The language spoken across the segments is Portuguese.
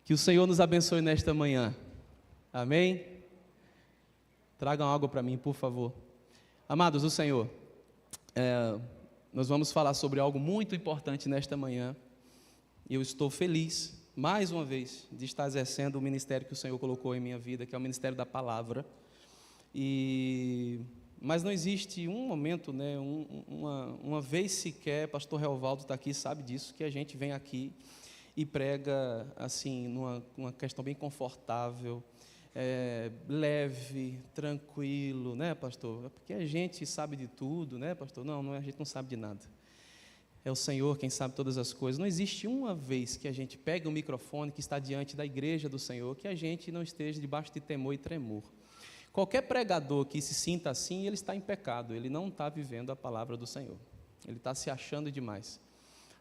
Que o Senhor nos abençoe nesta manhã. Amém? Tragam água para mim, por favor. Amados do Senhor, nós vamos falar sobre algo muito importante nesta manhã. Eu estou feliz, mais uma vez, de estar exercendo o ministério que o Senhor colocou em minha vida, que é o ministério da palavra. Mas não existe um momento, né, uma vez sequer, pastor Relvaldo está aqui, sabe disso, que a gente vem aqui e prega assim, numa questão bem confortável, leve, tranquilo, né, pastor? Porque a gente sabe de tudo, né, pastor? Não, a gente não sabe de nada. É o Senhor quem sabe todas as coisas. Não existe uma vez que a gente pegue o microfone que está diante da igreja do Senhor, que a gente não esteja debaixo de temor e tremor. Qualquer pregador que se sinta assim, ele está em pecado, ele não está vivendo a palavra do Senhor. Ele está se achando demais.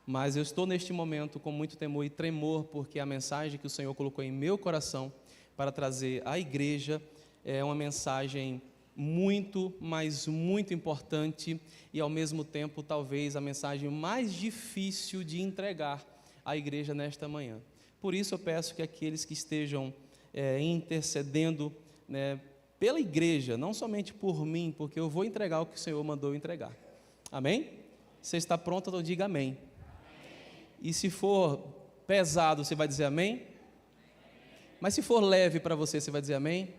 Mas eu estou neste momento com muito temor e tremor, porque a mensagem que o Senhor colocou em meu coração para trazer à igreja é uma mensagem muito, mas muito importante e ao mesmo tempo talvez a mensagem mais difícil de entregar à igreja nesta manhã. Por isso eu peço que aqueles que estejam intercedendo, né, pela igreja, não somente por mim, porque eu vou entregar o que o Senhor mandou entregar. Amém? Você está pronto? Então diga amém. E se for pesado, você vai dizer amém? Mas se for leve para você, você vai dizer amém?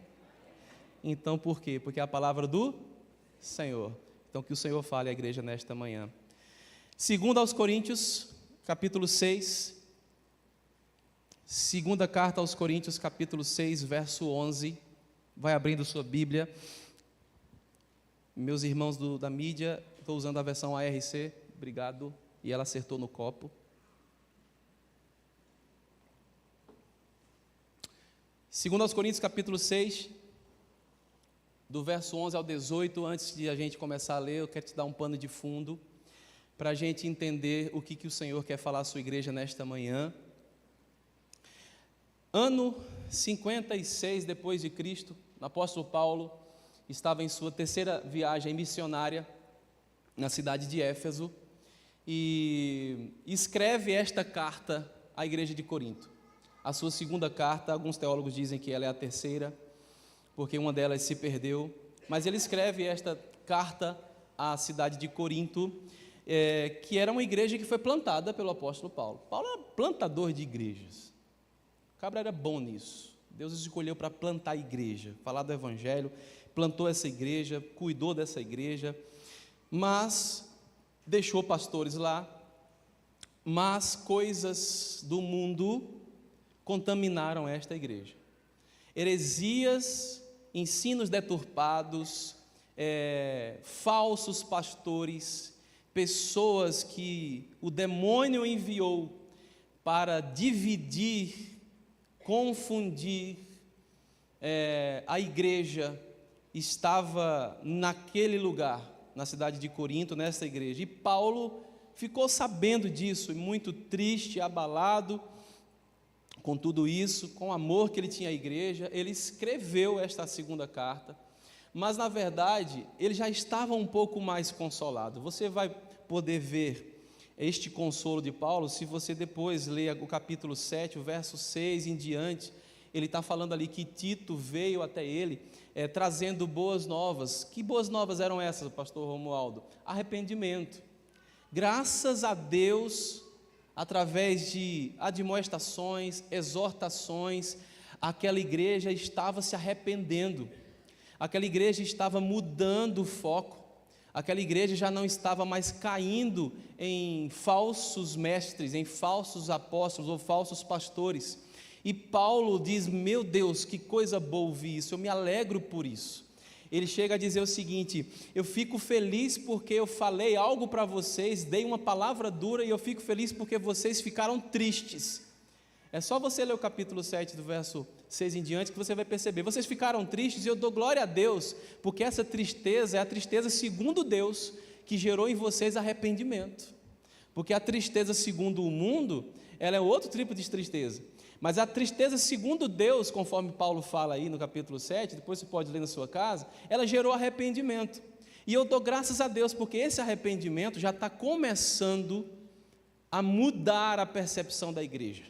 Então por quê? Porque é a palavra do Senhor. Então que o Senhor fale à igreja nesta manhã. 2 aos Coríntios, capítulo 6. Segunda carta aos Coríntios, capítulo 6, verso 11. Vai abrindo sua Bíblia. Meus irmãos da mídia, estou usando a versão ARC, obrigado. E ela acertou no copo. 2 aos Coríntios, capítulo 6, do verso 11 ao 18, antes de a gente começar a ler, eu quero te dar um pano de fundo, para a gente entender o que o Senhor quer falar à sua igreja nesta manhã. Ano 56 depois de Cristo, o apóstolo Paulo estava em sua terceira viagem missionária na cidade de Éfeso e escreve esta carta à igreja de Corinto. A sua segunda carta, alguns teólogos dizem que ela é a terceira, porque uma delas se perdeu, mas ele escreve esta carta à cidade de Corinto, que era uma igreja que foi plantada pelo apóstolo Paulo. Paulo era plantador de igrejas. O cabra era bom nisso. Deus escolheu para plantar a igreja, falar do evangelho, plantou essa igreja, cuidou dessa igreja, mas deixou pastores lá, mas coisas do mundo contaminaram esta igreja. Heresias, ensinos deturpados, falsos pastores, pessoas que o demônio enviou para dividir, confundir, a igreja estava naquele lugar, na cidade de Corinto, nessa igreja, e Paulo ficou sabendo disso, e muito triste, abalado com tudo isso, com o amor que ele tinha à igreja, ele escreveu esta segunda carta, mas na verdade, ele já estava um pouco mais consolado. Você vai poder ver este consolo de Paulo, se você depois ler o capítulo 7, o verso 6 em diante, ele está falando ali que Tito veio até ele, trazendo boas novas. Que boas novas eram essas, pastor Romualdo? Arrependimento. Graças a Deus, através de admoestações, exortações, aquela igreja estava se arrependendo, aquela igreja estava mudando o foco, aquela igreja já não estava mais caindo em falsos mestres, em falsos apóstolos ou falsos pastores. E Paulo diz: meu Deus, que coisa boa ouvir isso, eu me alegro por isso. Ele chega a dizer o seguinte: eu fico feliz porque eu falei algo para vocês, dei uma palavra dura, e eu fico feliz porque vocês ficaram tristes. É só você ler o capítulo 7 do verso 6 em diante que você vai perceber, vocês ficaram tristes e eu dou glória a Deus, porque essa tristeza é a tristeza segundo Deus, que gerou em vocês arrependimento. Porque a tristeza segundo o mundo, ela é outro tipo de tristeza, mas a tristeza segundo Deus, conforme Paulo fala aí no capítulo 7, depois você pode ler na sua casa, ela gerou arrependimento. E eu dou graças a Deus, porque esse arrependimento já está começando a mudar a percepção da igreja.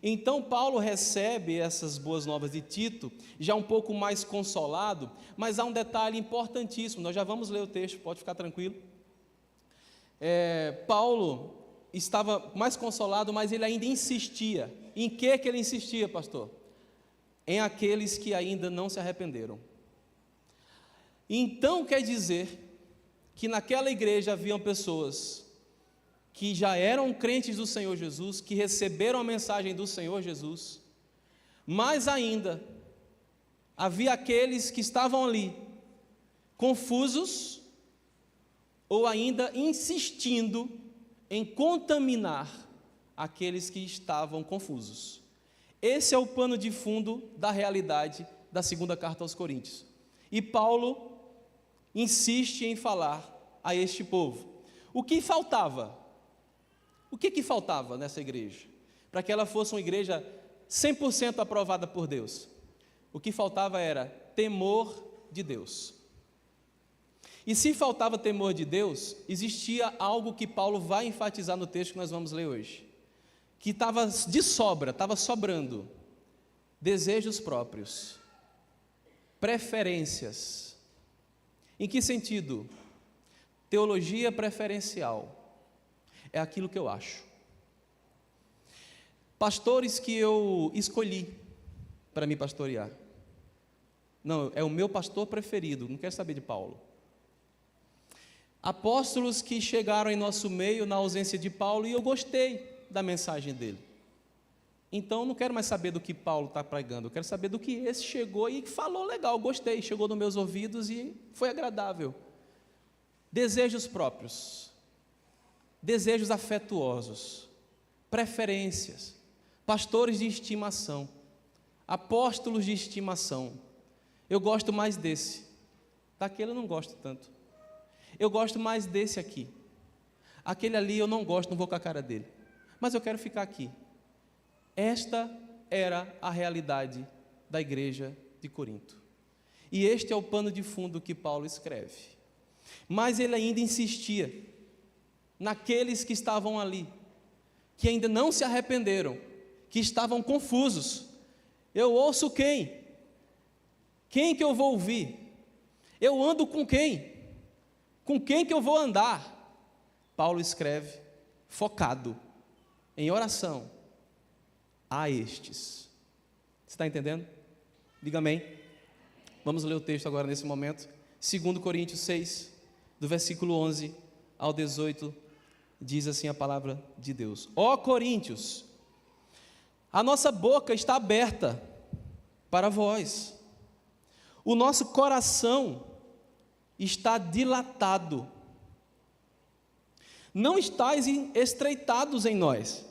Então Paulo recebe essas boas novas de Tito, já um pouco mais consolado, mas há um detalhe importantíssimo, nós já vamos ler o texto, pode ficar tranquilo. Paulo estava mais consolado, mas ele ainda insistia. Em que ele insistia, pastor? Em aqueles que ainda não se arrependeram. Então quer dizer que naquela igreja haviam pessoas que já eram crentes do Senhor Jesus, que receberam a mensagem do Senhor Jesus, mas ainda havia aqueles que estavam ali, confusos, ou ainda insistindo em contaminar aqueles que estavam confusos. Esse é o pano de fundo da realidade da segunda carta aos Coríntios. E Paulo insiste em falar a este povo. O que faltava? O que faltava nessa igreja? Para que ela fosse uma igreja 100% aprovada por Deus. O que faltava era temor de Deus. E se faltava temor de Deus, existia algo que Paulo vai enfatizar no texto que nós vamos ler hoje. Que estava de sobra, estava sobrando. Desejos próprios. Preferências. Em que sentido? Teologia preferencial. É aquilo que eu acho. Pastores que eu escolhi para me pastorear. Não, é o meu pastor preferido, não quero saber de Paulo. Apóstolos que chegaram em nosso meio na ausência de Paulo e eu gostei da mensagem dele. Então não quero mais saber do que Paulo está pregando, eu quero saber do que esse chegou e falou legal, gostei, chegou nos meus ouvidos e foi agradável. Desejos próprios, desejos afetuosos, preferências, pastores de estimação, apóstolos de estimação. Eu gosto mais desse, daquele eu não gosto tanto. Eu gosto mais desse aqui. Aquele ali eu não gosto, não vou com a cara dele. Mas eu quero ficar aqui. Esta era a realidade da igreja de Corinto. E este é o pano de fundo que Paulo escreve. Mas ele ainda insistia naqueles que estavam ali, que ainda não se arrependeram, que estavam confusos. Eu ouço quem? Quem que eu vou ouvir? Eu ando com quem? Com quem que eu vou andar? Paulo escreve, focado em oração a estes. Você está entendendo? Diga amém. Vamos ler o texto agora nesse momento. 2 Coríntios 6, do versículo 11 ao 18, diz assim a palavra de Deus. Ó Coríntios, a nossa boca está aberta para vós. O nosso coração está dilatado. Não estáis estreitados em nós,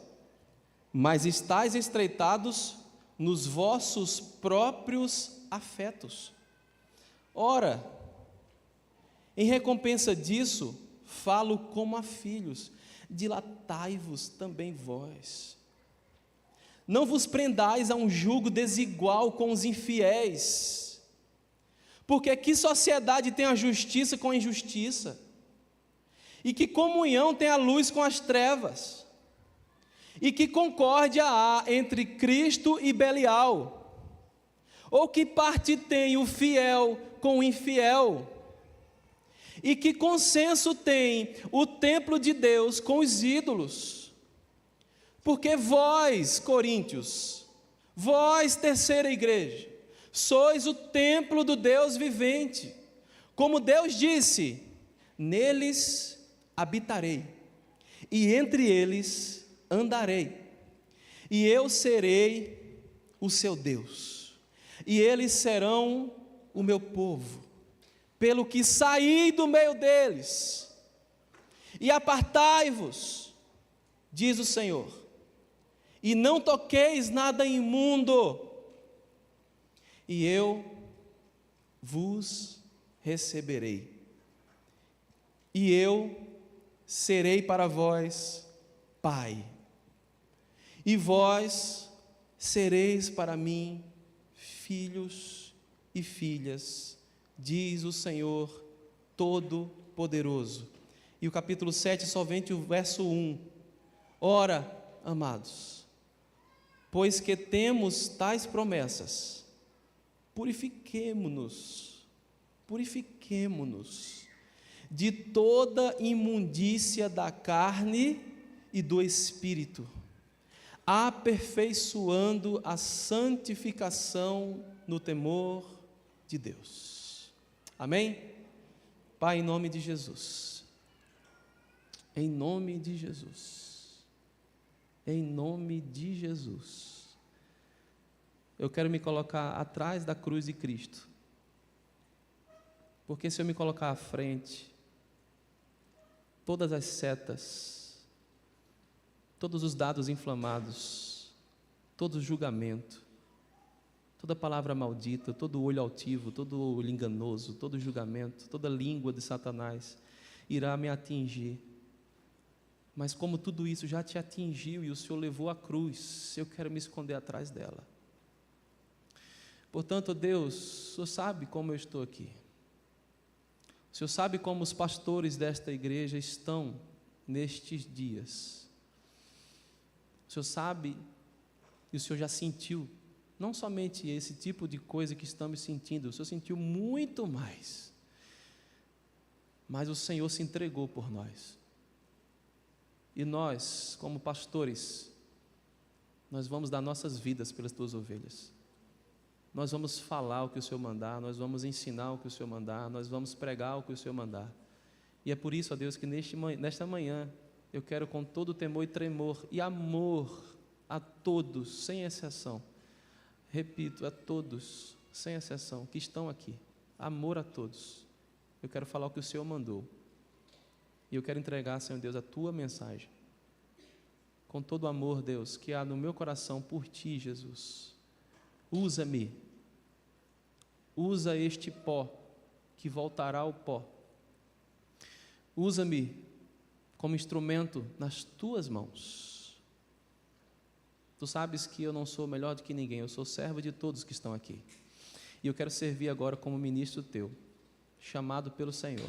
mas estáis estreitados nos vossos próprios afetos. Ora, em recompensa disso, falo como a filhos, dilatai-vos também vós. Não vos prendais a um jugo desigual com os infiéis, porque que sociedade tem a justiça com a injustiça? E que comunhão tem a luz com as trevas? E que concórdia há entre Cristo e Belial? Ou que parte tem o fiel com o infiel? E que consenso tem o templo de Deus com os ídolos? Porque vós, Coríntios, vós, terceira igreja, sois o templo do Deus vivente. Como Deus disse, neles habitarei, e entre eles andarei, e eu serei o seu Deus, e eles serão o meu povo, pelo que saí do meio deles, e apartai-vos, diz o Senhor, e não toqueis nada imundo, e eu vos receberei, e eu serei para vós pai, e vós sereis para mim filhos e filhas, diz o Senhor Todo-Poderoso. E o capítulo 7, somente o verso 1. Ora, amados, Pois que temos tais promessas, purifiquemo-nos de toda imundícia da carne e do espírito, aperfeiçoando a santificação no temor de Deus. Amém? Pai, em nome de Jesus, em nome de Jesus, em nome de Jesus, eu quero me colocar atrás da cruz de Cristo, porque se eu me colocar à frente, todas as setas, todos os dados inflamados, todo julgamento, toda palavra maldita, todo olho altivo, todo olho enganoso, todo julgamento, toda língua de Satanás irá me atingir. Mas como tudo isso já te atingiu e o Senhor levou à cruz, eu quero me esconder atrás dela. Portanto, Deus, o Senhor sabe como eu estou aqui. O Senhor sabe como os pastores desta igreja estão nestes dias. O Senhor sabe e o Senhor já sentiu, não somente esse tipo de coisa que estamos sentindo, o Senhor sentiu muito mais. Mas o Senhor se entregou por nós. E nós, como pastores, nós vamos dar nossas vidas pelas tuas ovelhas. Nós vamos falar o que o Senhor mandar, nós vamos ensinar o que o Senhor mandar, nós vamos pregar o que o Senhor mandar. E é por isso, ó Deus, que nesta manhã eu quero com todo temor e tremor e amor a todos, sem exceção, repito, a todos, sem exceção, que estão aqui, amor a todos, eu quero falar o que o Senhor mandou. E eu quero entregar, Senhor Deus, a Tua mensagem, com todo o amor, Deus, que há no meu coração por Ti, Jesus. Usa-me, usa este pó, que voltará ao pó. Usa-me como instrumento nas Tuas mãos. Tu sabes que eu não sou melhor do que ninguém, eu sou servo de todos que estão aqui. E eu quero servir agora como ministro Teu, chamado pelo Senhor,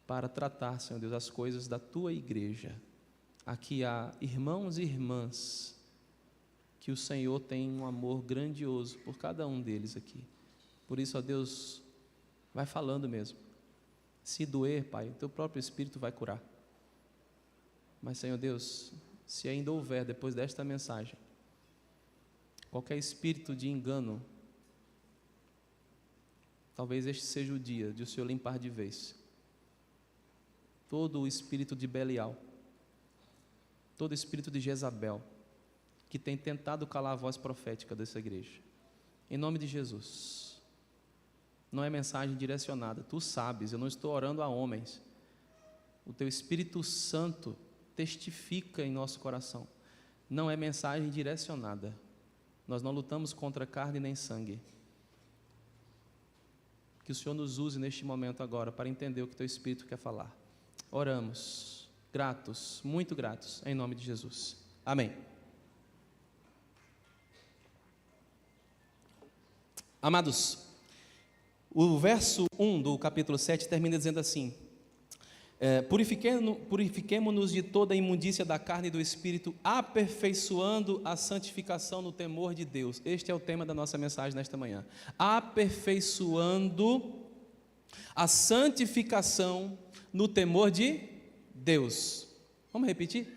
para tratar, Senhor Deus, as coisas da Tua igreja. Aqui há irmãos e irmãs que o Senhor tem um amor grandioso por cada um deles aqui. Por isso, ó Deus, vai falando mesmo. Se doer, Pai, o Teu próprio Espírito vai curar. Mas, Senhor Deus, se ainda houver, depois desta mensagem, qualquer espírito de engano, talvez este seja o dia de o Senhor limpar de vez todo o espírito de Belial, todo o espírito de Jezabel, que tem tentado calar a voz profética dessa igreja. Em nome de Jesus. Não é mensagem direcionada, Tu sabes, eu não estou orando a homens. O Teu Espírito Santo testifica em nosso coração. Não é mensagem direcionada. Nós não lutamos contra carne nem sangue. Que o Senhor nos use neste momento agora para entender o que Teu Espírito quer falar. Oramos, gratos, muito gratos, em nome de Jesus. Amém. Amados, o verso 1 do capítulo 7 termina dizendo assim: purifiquemo-nos de toda a imundícia da carne e do espírito, aperfeiçoando a santificação no temor de Deus. Este é o tema da nossa mensagem nesta manhã. Aperfeiçoando a santificação no temor de Deus. Vamos repetir?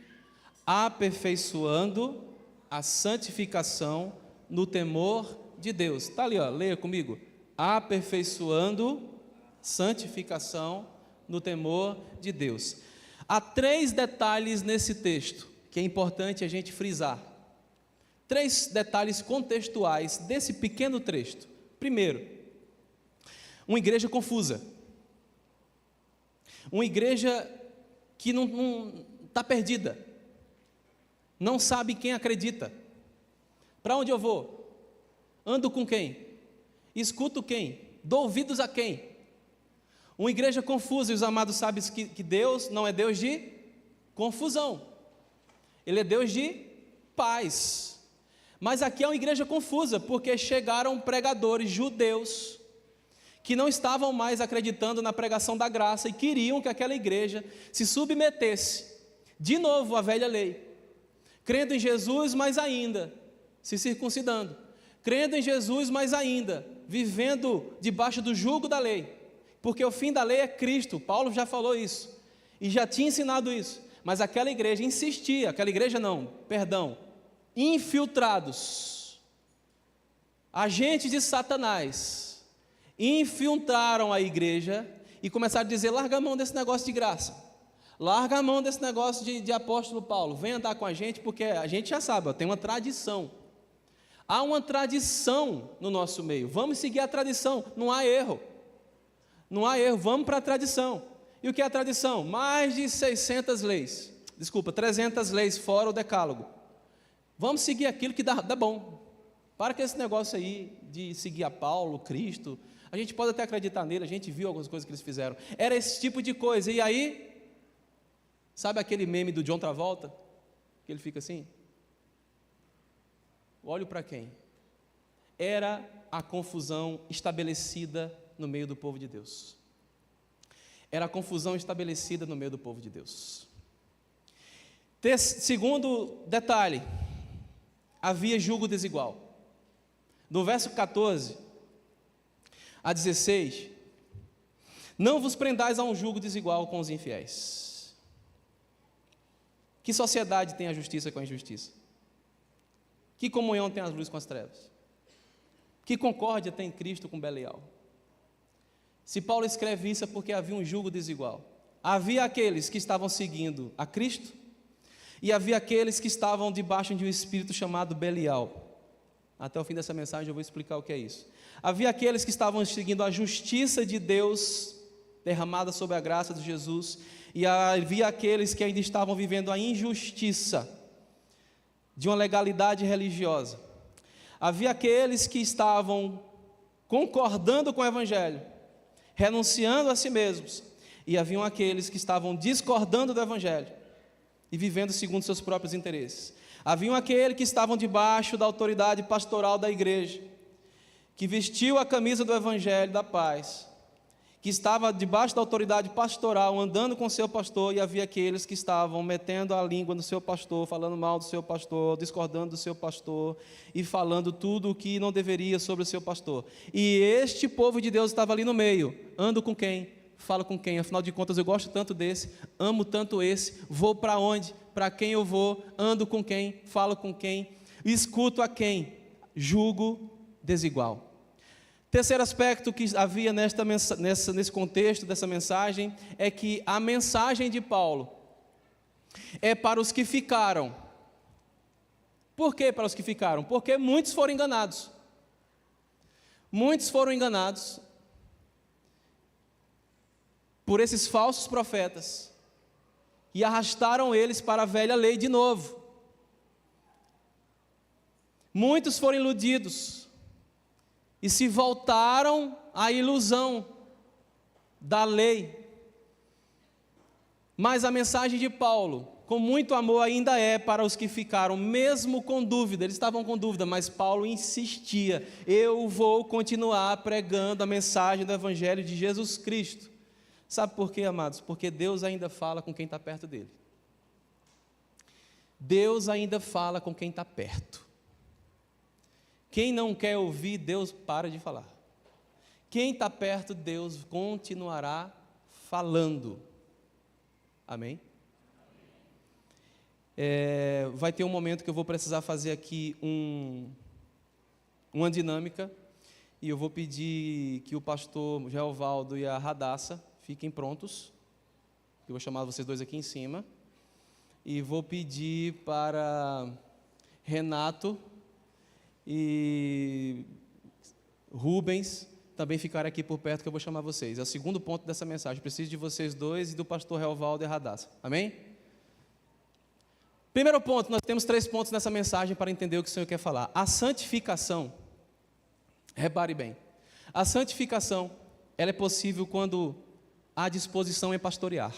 Aperfeiçoando a santificação no temor de Deus. Está ali, ó, leia comigo. Aperfeiçoando santificação no temor de Deus. Há 3 detalhes nesse texto que é importante a gente frisar. 3 detalhes contextuais desse pequeno trecho. Primeiro, uma igreja confusa. Uma igreja que não está perdida, não sabe quem acredita. Para onde eu vou? Ando com quem? Escuto quem? Dou ouvidos a quem? Uma igreja confusa, e os amados sabem que Deus não é Deus de confusão, Ele é Deus de paz. Mas aqui é uma igreja confusa, porque chegaram pregadores judeus, que não estavam mais acreditando na pregação da graça, e queriam que aquela igreja se submetesse, de novo, à velha lei, crendo em Jesus, mas ainda se circuncidando, crendo em Jesus, mas ainda vivendo debaixo do jugo da lei, porque o fim da lei é Cristo. Paulo já falou isso e já tinha ensinado isso, mas aquela igreja insistia, infiltrados, agentes de Satanás, infiltraram a igreja e começaram a dizer: larga a mão desse negócio de graça, larga a mão desse negócio de apóstolo Paulo, vem andar com a gente, porque a gente já sabe, tem uma tradição, há uma tradição no nosso meio, vamos seguir a tradição, não há erro, vamos para a tradição. E o que é a tradição? Mais de 300 leis fora o decálogo, vamos seguir aquilo que dá bom, para que esse negócio aí de seguir a Paulo, Cristo, a gente pode até acreditar nele, a gente viu algumas coisas que eles fizeram, era esse tipo de coisa. E aí, sabe aquele meme do John Travolta, que ele fica assim? Olho para quem? Era a confusão estabelecida no meio do povo de Deus. Era a confusão estabelecida no meio do povo de Deus. Segundo detalhe, havia julgo desigual. Do verso 14 a 16, não vos prendais a um julgo desigual com os infiéis. Que sociedade tem a justiça com a injustiça? Que comunhão tem as luzes com as trevas? Que concórdia tem Cristo com Belial? Se Paulo escreve isso é porque havia um julgo desigual. Havia aqueles que estavam seguindo a Cristo e havia aqueles que estavam debaixo de um espírito chamado Belial. Até o fim dessa mensagem eu vou explicar o que é isso. Havia aqueles que estavam seguindo a justiça de Deus derramada sobre a graça de Jesus, e havia aqueles que ainda estavam vivendo a injustiça de uma legalidade religiosa. Havia aqueles que estavam concordando com o Evangelho, renunciando a si mesmos, e haviam aqueles que estavam discordando do Evangelho e vivendo segundo seus próprios interesses. Haviam aqueles que estavam debaixo da autoridade pastoral da igreja, que vestiu a camisa do Evangelho da paz, que estava debaixo da autoridade pastoral, andando com o seu pastor, e havia aqueles que estavam metendo a língua no seu pastor, falando mal do seu pastor, discordando do seu pastor, e falando tudo o que não deveria sobre o seu pastor. E este povo de Deus estava ali no meio. Ando com quem? Falo com quem? Afinal de contas, eu gosto tanto desse, amo tanto esse, vou para onde? Para quem eu vou? Ando com quem? Falo com quem? Escuto a quem? Julgo desigual. Terceiro aspecto que havia nesse contexto dessa mensagem é que a mensagem de Paulo é para os que ficaram. Por que para os que ficaram? Porque muitos foram enganados. Muitos foram enganados por esses falsos profetas e arrastaram eles para a velha lei de novo. Muitos foram iludidos e se voltaram à ilusão da lei. Mas a mensagem de Paulo, com muito amor, ainda é para os que ficaram, mesmo com dúvida. Eles estavam com dúvida, mas Paulo insistia: eu vou continuar pregando a mensagem do Evangelho de Jesus Cristo. Sabe por quê, amados? Porque Deus ainda fala com quem está perto dele. Deus ainda fala com quem está perto. Quem não quer ouvir, Deus para de falar. Quem está perto, Deus continuará falando. Amém? Vai ter um momento que eu vou precisar fazer aqui uma dinâmica, e eu vou pedir que o pastor Geovaldo e a Radassa fiquem prontos. Eu vou chamar vocês dois aqui em cima, e vou pedir para Renato e Rubens também ficarem aqui por perto, que eu vou chamar vocês. É o segundo ponto dessa mensagem. Preciso de vocês dois e do pastor Geovaldo e a Radassa. Amém? Primeiro ponto, nós temos 3 pontos nessa mensagem para entender o que o Senhor quer falar. A santificação, repare bem, a santificação, ela é possível quando há disposição em pastorear.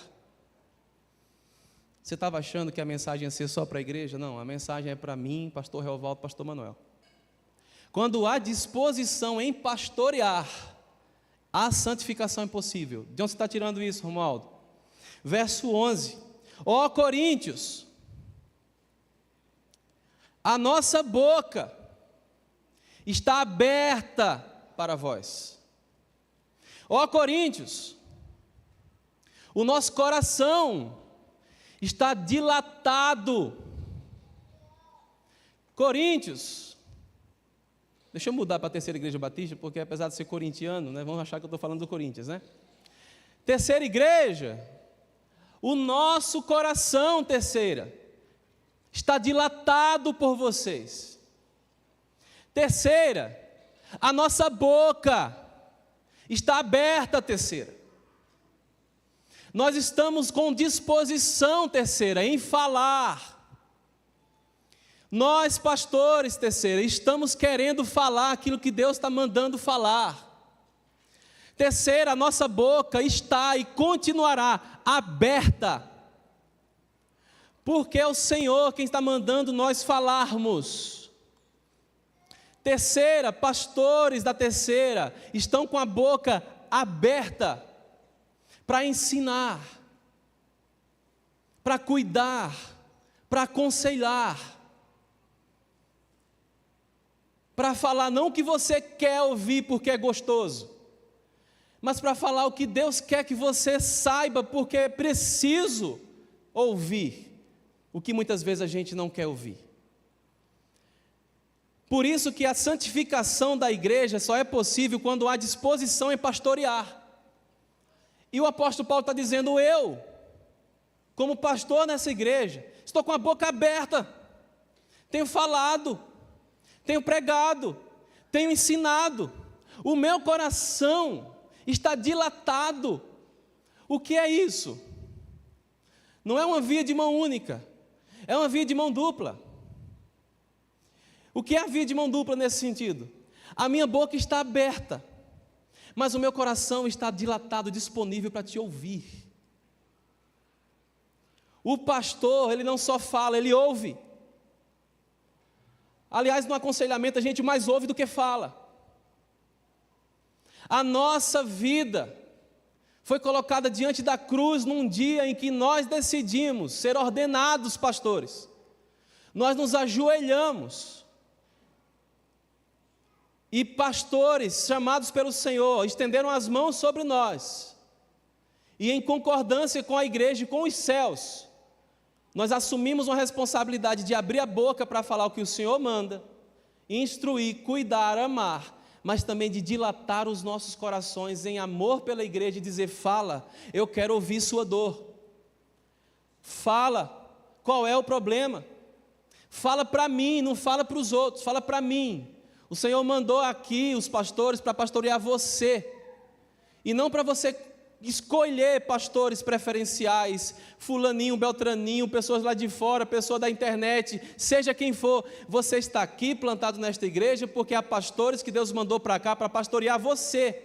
Você estava achando que a mensagem ia ser só para a igreja? Não, a mensagem é para mim, pastor Geovaldo, pastor Manuel. Quando há disposição em pastorear, a santificação é possível. De onde você está tirando isso, Romualdo? Verso 11. Ó Coríntios, a nossa boca está aberta para vós. Ó Coríntios, o nosso coração está dilatado. Coríntios, deixa eu mudar para a Terceira Igreja Batista, porque apesar de ser corintiano, né, vamos achar que eu estou falando do Corinthians, né? Terceira Igreja, o nosso coração, terceira, está dilatado por vocês. Terceira, a nossa boca está aberta, terceira. Nós estamos com disposição, terceira, em falar. Nós, pastores, terceira, estamos querendo falar aquilo que Deus está mandando falar. Terceira, a nossa boca está e continuará aberta, porque é o Senhor quem está mandando nós falarmos. Terceira, pastores da terceira estão com a boca aberta para ensinar, para cuidar, para aconselhar, para falar não o que você quer ouvir porque é gostoso, mas para falar o que Deus quer que você saiba porque é preciso ouvir, o que muitas vezes a gente não quer ouvir. Por isso que a santificação da igreja só é possível quando há disposição em pastorear. E o apóstolo Paulo está dizendo, eu, como pastor nessa igreja, estou com a boca aberta, tenho falado, tenho pregado, tenho ensinado, o meu coração está dilatado. O que é isso? Não é uma via de mão única, é uma via de mão dupla. O que é a via de mão dupla nesse sentido? A minha boca está aberta, mas o meu coração está dilatado, disponível para te ouvir. O pastor, ele não só fala, ele ouve. Aliás, no aconselhamento a gente mais ouve do que fala. A nossa vida foi colocada diante da cruz num dia em que nós decidimos ser ordenados pastores. Nós nos ajoelhamos. E pastores chamados pelo Senhor estenderam as mãos sobre nós. E em concordância com a igreja e com os céus, nós assumimos uma responsabilidade de abrir a boca para falar o que o Senhor manda, instruir, cuidar, amar, mas também de dilatar os nossos corações em amor pela igreja e dizer, fala, eu quero ouvir sua dor. Fala, qual é o problema? Fala para mim, não fala para os outros, fala para mim. O Senhor mandou aqui os pastores para pastorear você, e não para você escolher pastores preferenciais, fulaninho, beltraninho, pessoas lá de fora, pessoa da internet, seja quem for. Você está aqui plantado nesta igreja porque há pastores que Deus mandou para cá para pastorear você.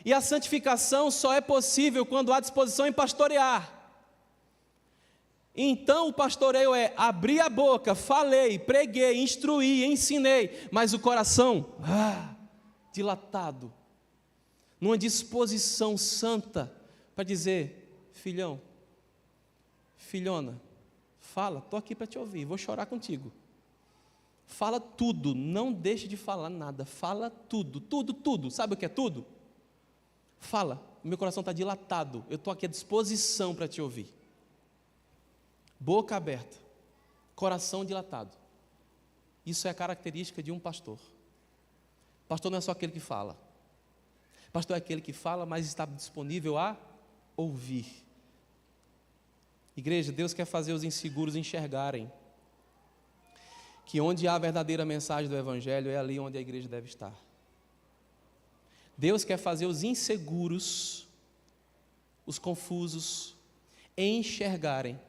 E a santificação só é possível quando há disposição em pastorear. Então o pastoreio é abrir a boca, falei, preguei, instruí, ensinei, mas o coração dilatado, numa disposição santa para dizer, filhão, filhona, fala, estou aqui para te ouvir, vou chorar contigo. Fala tudo, não deixe de falar nada, fala tudo, tudo, tudo. Sabe o que é tudo? Fala, meu coração está dilatado, eu estou aqui à disposição para te ouvir. Boca aberta, coração dilatado. Isso é a característica de um pastor. Pastor não é só aquele que fala. Pastor é aquele que fala, mas está disponível a ouvir. Igreja, Deus quer fazer os inseguros enxergarem que onde há a verdadeira mensagem do Evangelho é ali onde a igreja deve estar. Deus quer fazer os inseguros, os confusos, enxergarem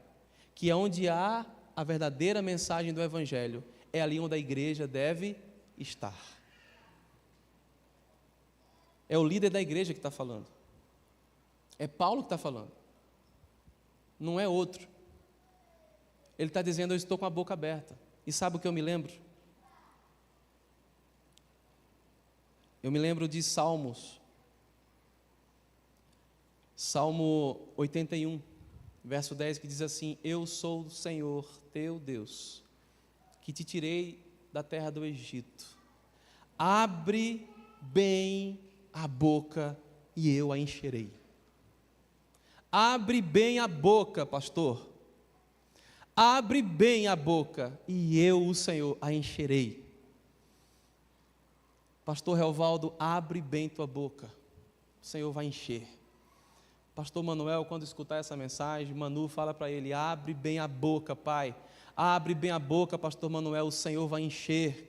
que onde há a verdadeira mensagem do Evangelho, é ali onde a igreja deve estar. É o líder da igreja que está falando. É Paulo que está falando. Não é outro. Ele está dizendo, eu estou com a boca aberta. E sabe o que eu me lembro? Eu me lembro de Salmos. Salmo 81. Verso 10, que diz assim, eu sou o Senhor, teu Deus, que te tirei da terra do Egito. Abre bem a boca e eu a encherei. Abre bem a boca, pastor. Abre bem a boca e eu, o Senhor, a encherei. Pastor Relvaldo, abre bem tua boca, o Senhor vai encher. Pastor Manuel, quando escutar essa mensagem, Manu, fala para ele, abre bem a boca, pai. Abre bem a boca, pastor Manuel, o Senhor vai encher.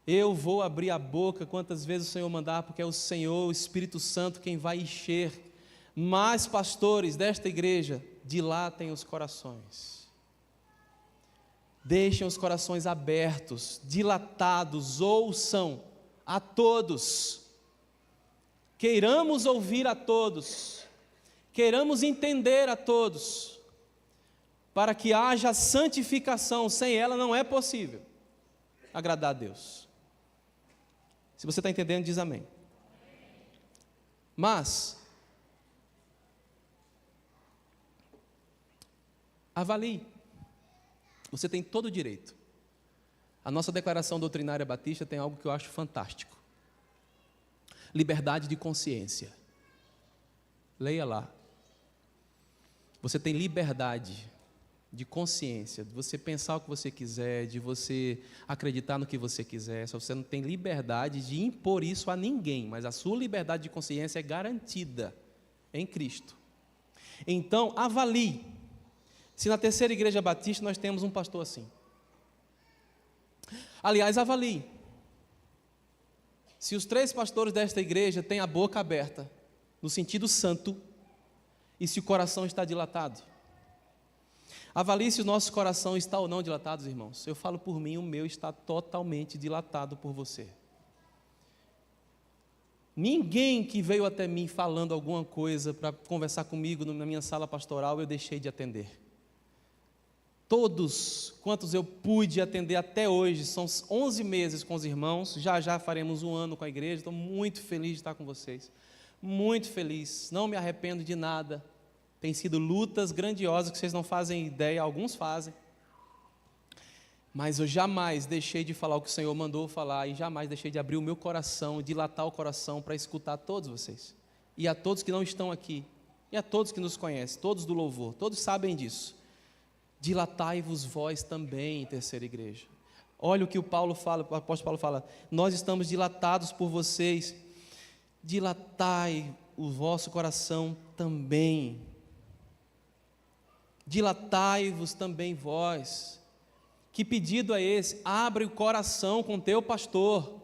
Eu vou abrir a boca quantas vezes o Senhor mandar, porque é o Senhor, o Espírito Santo, quem vai encher. Mas, pastores desta igreja, dilatem os corações. Deixem os corações abertos, dilatados, ouçam a todos. Queiramos ouvir a todos, queiramos entender a todos, para que haja santificação. Sem ela não é possível agradar a Deus. Se você está entendendo, diz amém. Mas avalie. Você tem todo o direito. A nossa declaração doutrinária batista tem algo que eu acho fantástico. Liberdade de consciência. Leia lá. Você tem liberdade de consciência, de você pensar o que você quiser, de você acreditar no que você quiser. Só você não tem liberdade de impor isso a ninguém, mas a sua liberdade de consciência é garantida em Cristo. Então, avalie. Se na Terceira Igreja Batista nós temos um pastor assim. Aliás, avalie. Se os 3 pastores desta igreja têm a boca aberta, no sentido santo, e se o coração está dilatado. Avalie se o nosso coração está ou não dilatado, irmãos. Eu falo por mim, o meu está totalmente dilatado por você. Ninguém que veio até mim falando alguma coisa para conversar comigo na minha sala pastoral, eu deixei de atender. Todos quantos eu pude atender até hoje, são 11 meses com os irmãos, já faremos 1 ano com a igreja, estou muito feliz de estar com vocês, muito feliz, não me arrependo de nada, tem sido lutas grandiosas que vocês não fazem ideia, alguns fazem, mas eu jamais deixei de falar o que o Senhor mandou falar, e jamais deixei de abrir o meu coração, dilatar o coração para escutar todos vocês, e a todos que não estão aqui, e a todos que nos conhecem, todos do louvor, todos sabem disso. Dilatai-vos vós também, Terceira Igreja. Olha o que o apóstolo Paulo fala, nós estamos dilatados por vocês, dilatai o vosso coração também, dilatai-vos também vós. Que pedido é esse? Abre o coração com teu pastor,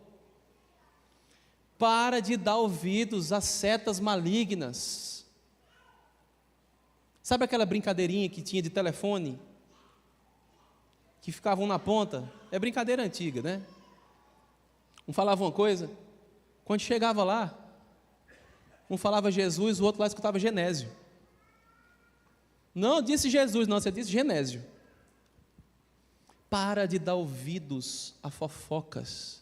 para de dar ouvidos a setas malignas. Sabe aquela brincadeirinha que tinha de telefone? Que ficavam na ponta? É brincadeira antiga, né? Um falava uma coisa, quando chegava lá, um falava Jesus, o outro lá escutava Genésio. Não disse Jesus, não, você disse Genésio. Para de dar ouvidos a fofocas,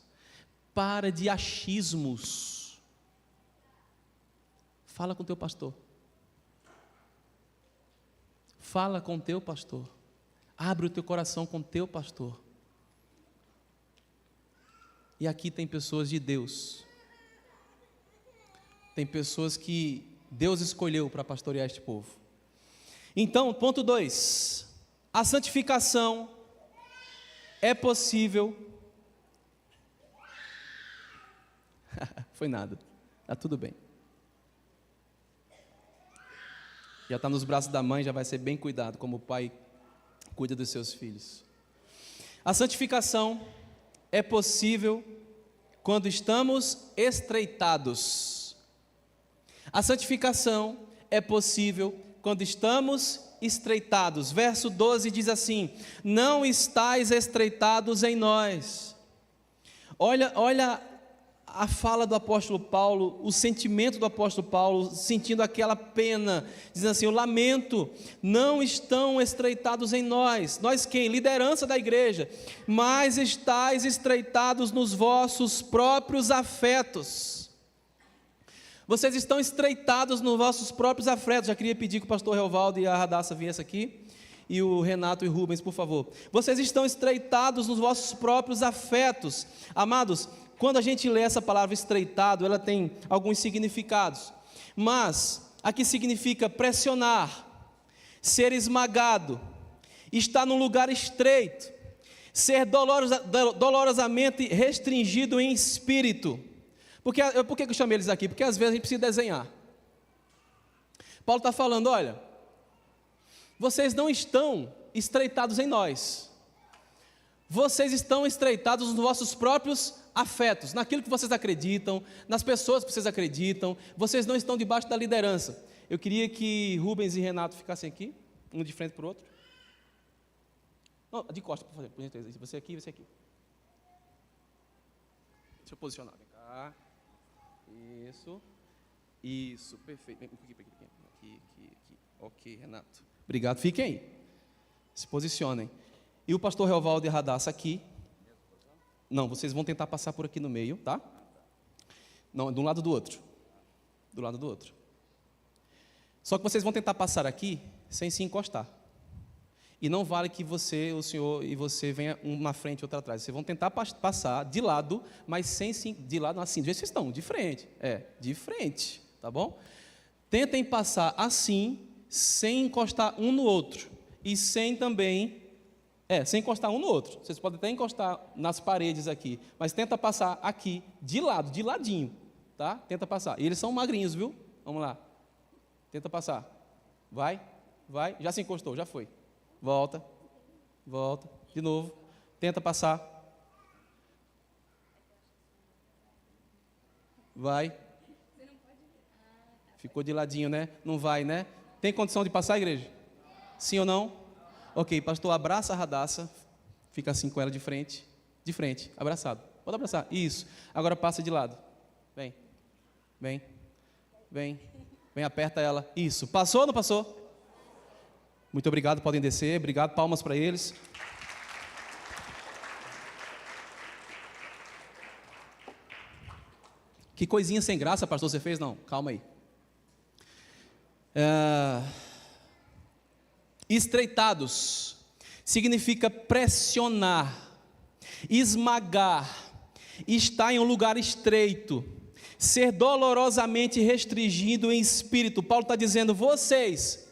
para de achismos. Fala com o teu pastor. Fala com o teu pastor. Abre o teu coração com o teu pastor. E aqui tem pessoas de Deus. Tem pessoas que Deus escolheu para pastorear este povo. Então, ponto 2. A santificação é possível. Foi nada. Está tudo bem. Já está nos braços da mãe, já vai ser bem cuidado, como o pai cuida dos seus filhos. A santificação é possível quando estamos estreitados. A santificação é possível quando estamos estreitados. Verso 12 diz assim: não estáis estreitados em nós. Olha a fala do apóstolo Paulo, o sentimento do apóstolo Paulo, sentindo aquela pena, dizendo assim: eu lamento, não estão estreitados em nós. Nós quem? Liderança da igreja. Mas estáis estreitados nos vossos próprios afetos. Vocês estão estreitados nos vossos próprios afetos. Já queria pedir que o pastor Relvaldo e a Radassa viessem aqui e o Renato e o Rubens, por favor. Vocês estão estreitados nos vossos próprios afetos. Amados, quando a gente lê essa palavra estreitado, ela tem alguns significados. Mas aqui significa pressionar, ser esmagado, estar num lugar estreito, ser dolorosamente restringido em espírito. Por que eu chamei eles aqui? Porque às vezes a gente precisa desenhar. Paulo está falando, olha, vocês não estão estreitados em nós, vocês estão estreitados nos vossos próprios afetos, naquilo que vocês acreditam, nas pessoas que vocês acreditam, vocês não estão debaixo da liderança. Eu queria que Rubens e Renato ficassem aqui, um de frente para o outro. Não, de costas, por favor, você aqui e você aqui. Deixa eu posicionar, vem cá. Isso, perfeito. Vem aqui. Ok, Renato. Obrigado, fiquem aí. Se posicionem. E o pastor Reovaldo e Radassa aqui. Não, vocês vão tentar passar por aqui no meio, tá? Não, de um lado do outro. Do lado do outro. Só que vocês vão tentar passar aqui sem se encostar. E não vale que você, o senhor e você venha um na frente e outro atrás. Vocês vão tentar passar de lado, mas sem se... De lado assim, do jeito que vocês estão, de frente. De frente, tá bom? Tentem passar assim, sem encostar um no outro. E sem também... sem encostar um no outro. Vocês podem até encostar nas paredes aqui, mas tenta passar aqui, de lado, de ladinho, tá? Tenta passar. E eles são magrinhos, viu? Vamos lá. Tenta passar. Vai. Já se encostou, já foi. Volta, de novo, tenta passar, vai, ficou de ladinho, né? Não vai, né? Tem condição de passar, igreja? Sim ou não? Ok, pastor, abraça a Radassa, fica assim com ela de frente, abraçado, pode abraçar, isso, agora passa de lado, vem, aperta ela, isso, passou ou não passou? Muito obrigado, podem descer, obrigado, palmas para eles. Que coisinha sem graça, pastor, você fez? Não, calma aí. Estreitados significa pressionar, esmagar, estar em um lugar estreito, ser dolorosamente restringido em espírito. Paulo está dizendo, vocês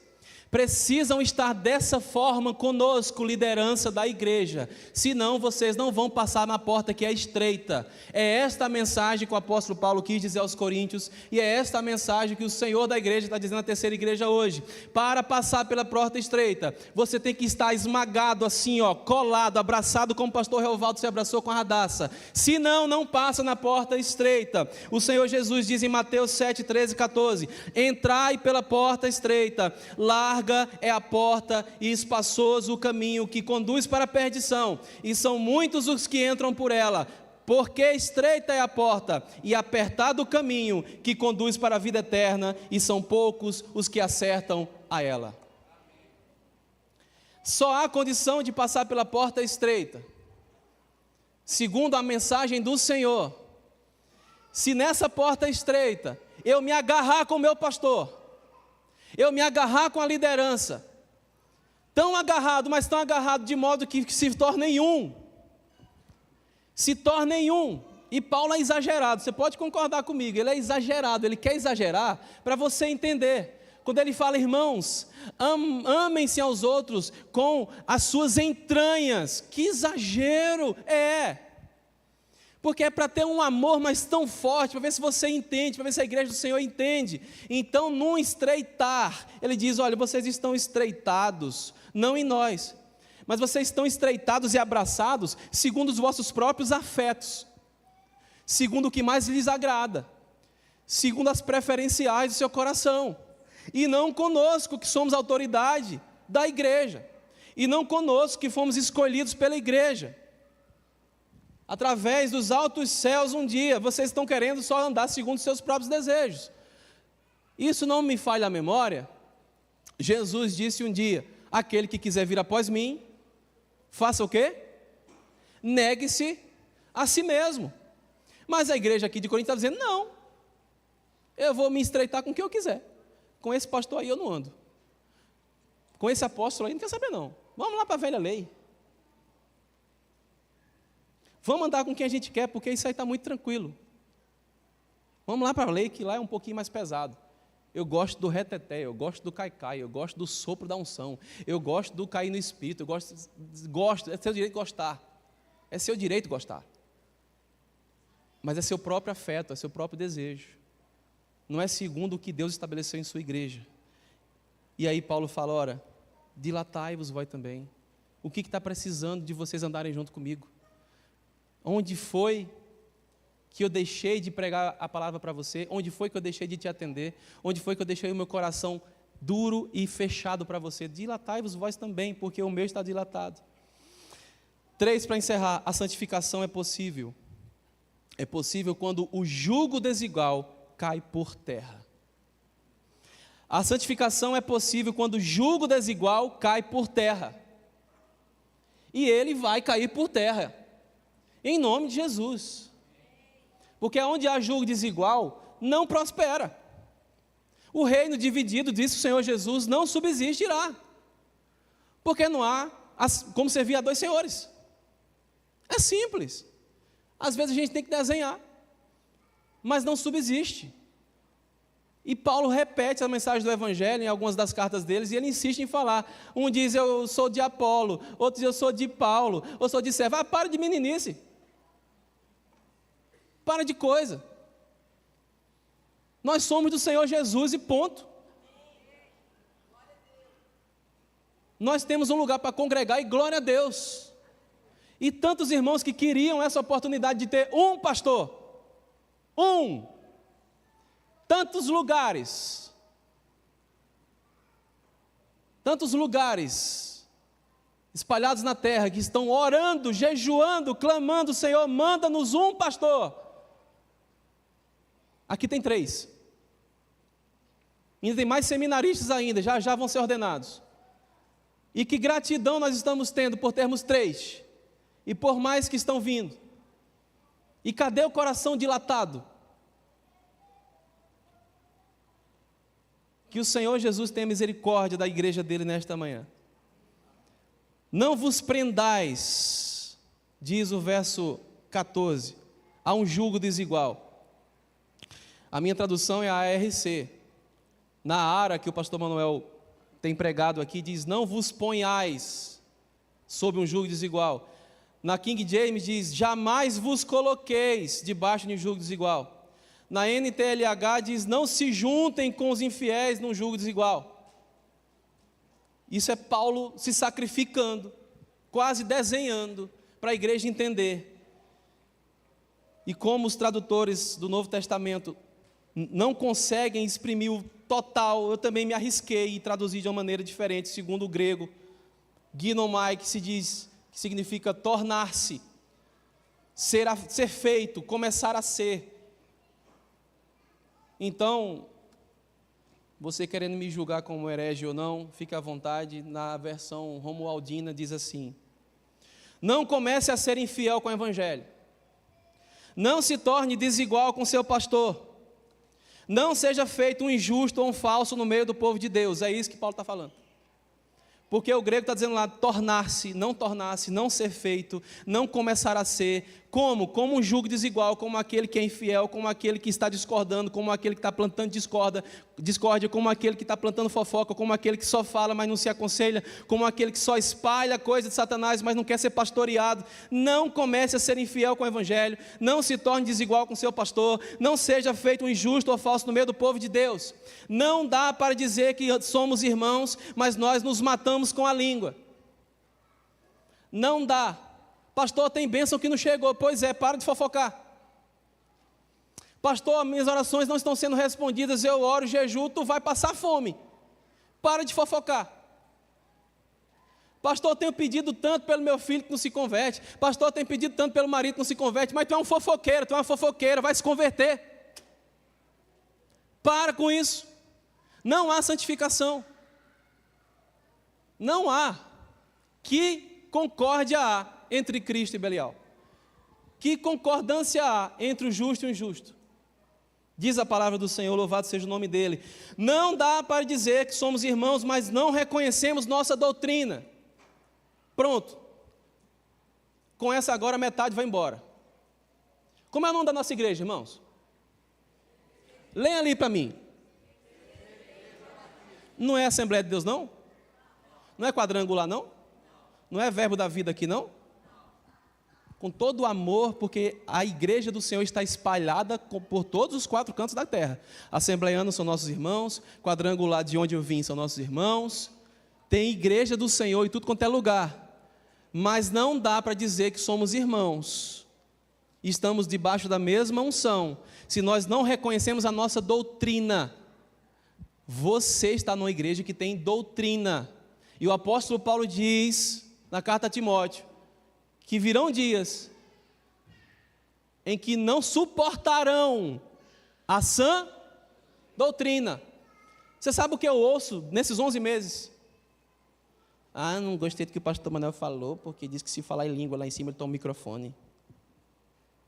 precisam estar dessa forma conosco, liderança da igreja, senão vocês não vão passar na porta que é estreita. É esta a mensagem que o apóstolo Paulo quis dizer aos coríntios, e é esta a mensagem que o Senhor da igreja está dizendo à terceira igreja hoje. Para passar pela porta estreita, você tem que estar esmagado assim, colado, abraçado como o pastor Reovaldo se abraçou com a Radassa, senão não passa na porta estreita. O Senhor Jesus diz em Mateus 7, 13 e 14, entrai pela porta estreita, larga é a porta e espaçoso o caminho que conduz para a perdição, e são muitos os que entram por ela, porque estreita é a porta e apertado o caminho que conduz para a vida eterna, e são poucos os que acertam a ela. Só há condição de passar pela porta estreita, segundo a mensagem do Senhor, se nessa porta estreita eu me agarrar com o meu pastor, eu me agarrar com a liderança, tão agarrado, mas tão agarrado de modo que se tornem um, e Paulo é exagerado, você pode concordar comigo, ele é exagerado, ele quer exagerar para você entender, quando ele fala, irmãos, amem-se aos outros com as suas entranhas, que exagero porque é para ter um amor mas tão forte, para ver se você entende, para ver se a igreja do Senhor entende. Então, no estreitar, ele diz, olha, vocês estão estreitados, não em nós, mas vocês estão estreitados e abraçados segundo os vossos próprios afetos, segundo o que mais lhes agrada, segundo as preferenciais do seu coração, e não conosco que somos autoridade da igreja, e não conosco que fomos escolhidos pela igreja, através dos altos céus um dia. Vocês estão querendo só andar segundo os seus próprios desejos. Isso não me falha a memória. Jesus disse um dia, aquele que quiser vir após mim, faça o quê? Negue-se a si mesmo. Mas a igreja aqui de Corinto está dizendo, não, eu vou me estreitar com quem eu quiser, com esse pastor aí eu não ando. Com esse apóstolo aí, não quer saber não. Vamos lá para a velha lei. Vamos andar com quem a gente quer, porque isso aí está muito tranquilo. Vamos lá para a lei, que lá é um pouquinho mais pesado. Eu gosto do reteté, eu gosto do caicai, eu gosto do sopro da unção, eu gosto do cair no espírito, eu gosto, é seu direito gostar. É seu direito gostar. Mas é seu próprio afeto, é seu próprio desejo. Não é segundo o que Deus estabeleceu em sua igreja. E aí Paulo fala, ora, dilatai-vos vós também. O que está precisando de vocês andarem junto comigo? Onde foi que eu deixei de pregar a palavra para você? Onde foi que eu deixei de te atender? Onde foi que eu deixei o meu coração duro e fechado para você? Dilatai-vos vós também, porque o meu está dilatado. 3, para encerrar, a santificação é possível. É possível quando o jugo desigual cai por terra. A santificação é possível quando o jugo desigual cai por terra. E ele vai cair por terra, em nome de Jesus. Porque onde há jugo desigual, não prospera. O reino dividido, disse o Senhor Jesus, não subsistirá. Porque não há como servir a 2 senhores. É simples. Às vezes a gente tem que desenhar, mas não subsiste. E Paulo repete a mensagem do Evangelho em algumas das cartas deles, e ele insiste em falar. Um diz, eu sou de Apolo, outro diz, eu sou de Paulo, ou sou de Cefas. Para de meninice. Para de coisa. Nós somos do Senhor Jesus e ponto. Nós temos um lugar para congregar e glória a Deus. E tantos irmãos que queriam essa oportunidade de ter um pastor. Tantos lugares espalhados na terra que estão orando, jejuando, clamando, Senhor, manda-nos um pastor. Aqui tem 3. Ainda tem mais seminaristas ainda, já vão ser ordenados. E que gratidão nós estamos tendo por termos 3. E por mais que estão vindo. E cadê o coração dilatado? Que o Senhor Jesus tenha misericórdia da igreja dele nesta manhã. Não vos prendais, diz o verso 14, a um jugo desigual. A minha tradução é a ARC. Na ARA, que o pastor Manuel tem pregado aqui, diz, não vos ponhais sob um jugo desigual. Na King James diz, jamais vos coloqueis debaixo de um jugo desigual. Na NTLH diz, não se juntem com os infiéis num jugo desigual. Isso é Paulo se sacrificando, quase desenhando, para a igreja entender. E como os tradutores do Novo Testamento não conseguem exprimir o total, eu também me arrisquei e traduzi de uma maneira diferente, segundo o grego, ginomai, que significa tornar-se, ser feito, começar a ser. Então, você querendo me julgar como herege ou não, fique à vontade. Na versão romualdina diz assim: não comece a ser infiel com o evangelho, não se torne desigual com seu pastor, não seja feito um injusto ou um falso no meio do povo de Deus. É isso que Paulo está falando. Porque o grego está dizendo lá, tornar-se, não ser feito, não começar a ser, como um jugo desigual, como aquele que é infiel, como aquele que está discordando, como aquele que está plantando discórdia, como aquele que está plantando fofoca, como aquele que só fala, mas não se aconselha, como aquele que só espalha coisa de Satanás, mas não quer ser pastoreado. Não comece a ser infiel com o evangelho, não se torne desigual com seu pastor, não seja feito um injusto ou falso no meio do povo de Deus. Não dá para dizer que somos irmãos, mas nós nos matamos com a língua. Não dá. Pastor, tem bênção que não chegou. Pois é, para de fofocar. Pastor, minhas orações não estão sendo respondidas, eu oro, jejuo, tu vai passar fome. Para de fofocar. Pastor, eu tenho pedido tanto pelo meu filho que não se converte. Pastor, eu tenho pedido tanto pelo marido que não se converte. Mas tu é um fofoqueiro, tu é uma fofoqueira, vai se converter. Para com isso. Não há santificação. Não há. Que concórdia há entre Cristo e Belial? Que concordância há entre o justo e o injusto? Diz a palavra do Senhor, louvado seja o nome dele. Não dá para dizer que somos irmãos, mas não reconhecemos nossa doutrina. Pronto. Com essa agora, metade vai embora. Como é o nome da nossa igreja, irmãos? Leia ali para mim. Não é Assembleia de Deus, não? Não é quadrangular, não? Não é Verbo da Vida aqui, não? Com todo o amor, porque a igreja do Senhor está espalhada por todos os 4 cantos da terra. Assembleianos são nossos irmãos, quadrangular de onde eu vim são nossos irmãos. Tem igreja do Senhor em tudo quanto é lugar. Mas não dá para dizer que somos irmãos. Estamos debaixo da mesma unção. Se nós não reconhecemos a nossa doutrina, você está numa igreja que tem doutrina. E o apóstolo Paulo diz, na carta a Timóteo, que virão dias em que não suportarão a sã doutrina. Você sabe o que eu ouço nesses 11 meses? Ah, não gostei do que o pastor Manuel falou, porque disse que se falar em língua lá em cima ele toma o microfone.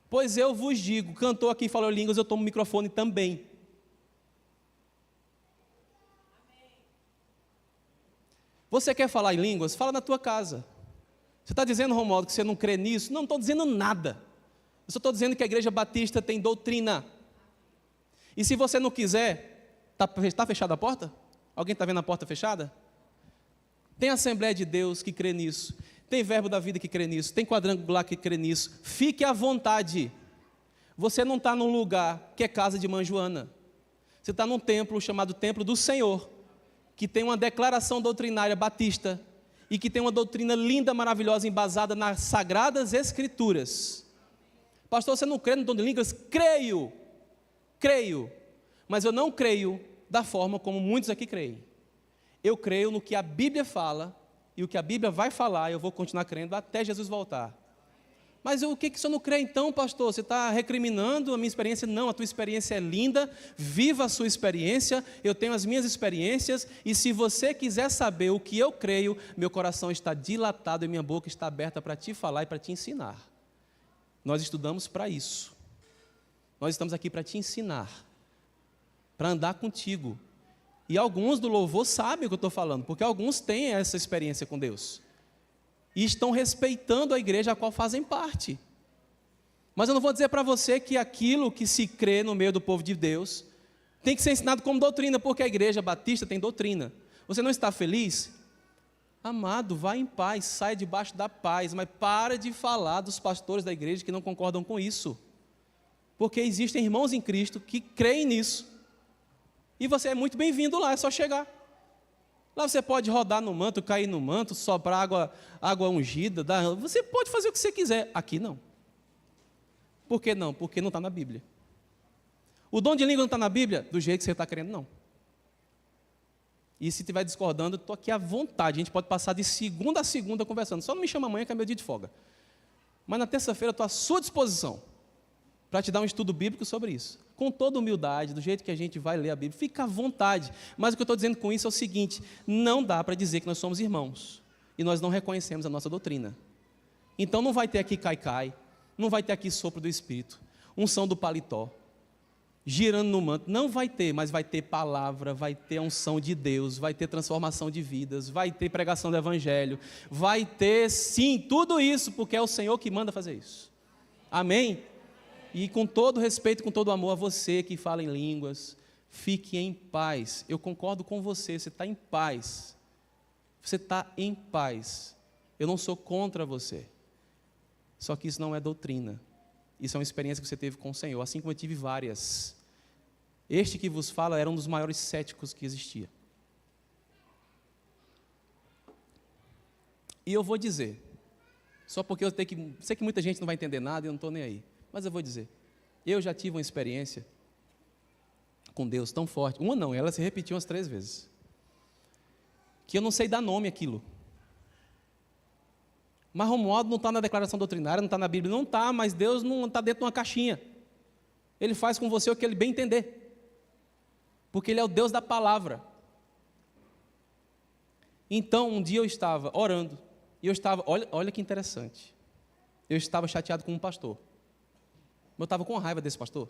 Pois eu vos digo, cantor aqui falou línguas, eu tomo o microfone também. Você quer falar em línguas? Fala na tua casa. Você está dizendo, Romualdo, que você não crê nisso? Não estou dizendo nada. Eu só estou dizendo que a Igreja Batista tem doutrina. E se você não quiser, está fechada a porta? Alguém está vendo a porta fechada? Tem Assembleia de Deus que crê nisso. Tem Verbo da Vida que crê nisso. Tem Quadrangular que crê nisso. Fique à vontade. Você não está num lugar que é casa de mãe Joana. Você está num templo chamado Templo do Senhor, que tem uma declaração doutrinária batista, e que tem uma doutrina linda, maravilhosa, embasada nas Sagradas Escrituras. Pastor, você não crê no dom de línguas? Creio, mas eu não creio da forma como muitos aqui creem. Eu creio no que a Bíblia fala, e o que a Bíblia vai falar, eu vou continuar crendo até Jesus voltar. Mas o que o senhor não crê então, pastor? Você está recriminando a minha experiência? Não, a tua experiência é linda, viva a sua experiência, eu tenho as minhas experiências, e se você quiser saber o que eu creio, meu coração está dilatado e minha boca está aberta para te falar e para te ensinar. Nós estudamos para isso. Nós estamos aqui para te ensinar, para andar contigo. E alguns do louvor sabem o que eu estou falando, porque alguns têm essa experiência com Deus. E estão respeitando a igreja a qual fazem parte. Mas eu não vou dizer para você que aquilo que se crê no meio do povo de Deus tem que ser ensinado como doutrina, porque a igreja batista tem doutrina. Você não está feliz? Amado, vá em paz, saia debaixo da paz, mas para de falar dos pastores da igreja que não concordam com isso. Porque existem irmãos em Cristo que creem nisso. E você é muito bem-vindo lá, é só chegar. Lá você pode rodar no manto, cair no manto, soprar água ungida. Você pode fazer o que você quiser. Aqui não. Por que não? Porque não está na Bíblia. O dom de língua não está na Bíblia? Do jeito que você está querendo, não. E se estiver discordando, estou aqui à vontade. A gente pode passar de segunda a segunda conversando. Só não me chama amanhã, que é meu dia de folga. Mas na terça-feira eu estou à sua disposição para te dar um estudo bíblico sobre isso. Com toda humildade, do jeito que a gente vai ler a Bíblia, fica à vontade. Mas o que eu estou dizendo com isso é o seguinte: não dá para dizer que nós somos irmãos e nós não reconhecemos a nossa doutrina. Então não vai ter aqui cai-cai, não vai ter aqui sopro do Espírito, unção do paletó, girando no manto, não vai ter, mas vai ter palavra, vai ter unção de Deus, vai ter transformação de vidas, vai ter pregação do Evangelho, vai ter sim, tudo isso, porque é o Senhor que manda fazer isso. Amém? E com todo respeito, com todo amor a você que fala em línguas, fique em paz. Eu concordo com você, você está em paz. Você está em paz. Eu não sou contra você. Só que isso não é doutrina. Isso é uma experiência que você teve com o Senhor, assim como eu tive várias. Este que vos fala era um dos maiores céticos que existia. E eu vou dizer, só porque eu sei que muita gente não vai entender nada e eu não estou nem aí. Mas eu vou dizer, eu já tive uma experiência com Deus tão forte, uma não, ela se repetiu umas 3 vezes, que eu não sei dar nome àquilo. Mas Romualdo não está na declaração doutrinária, não está na Bíblia, não está, mas Deus não está dentro de uma caixinha. Ele faz com você o que Ele bem entender, porque Ele é o Deus da palavra. Então, um dia eu estava orando, e eu estava, olha que interessante, eu estava chateado com um pastor. Eu estava com raiva desse pastor,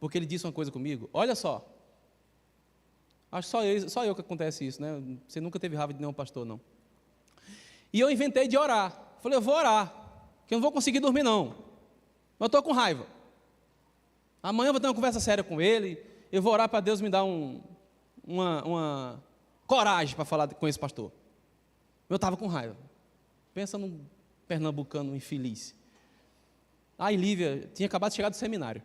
porque ele disse uma coisa comigo. Olha só. Acho que só eu que acontece isso, né? Você nunca teve raiva de nenhum pastor, não. E eu inventei de orar. Falei, eu vou orar, que eu não vou conseguir dormir, não. Mas eu estou com raiva. Amanhã eu vou ter uma conversa séria com ele. Eu vou orar para Deus me dar uma coragem para falar com esse pastor. Eu estava com raiva. Pensa num pernambucano infeliz. Aí Lívia tinha acabado de chegar do seminário.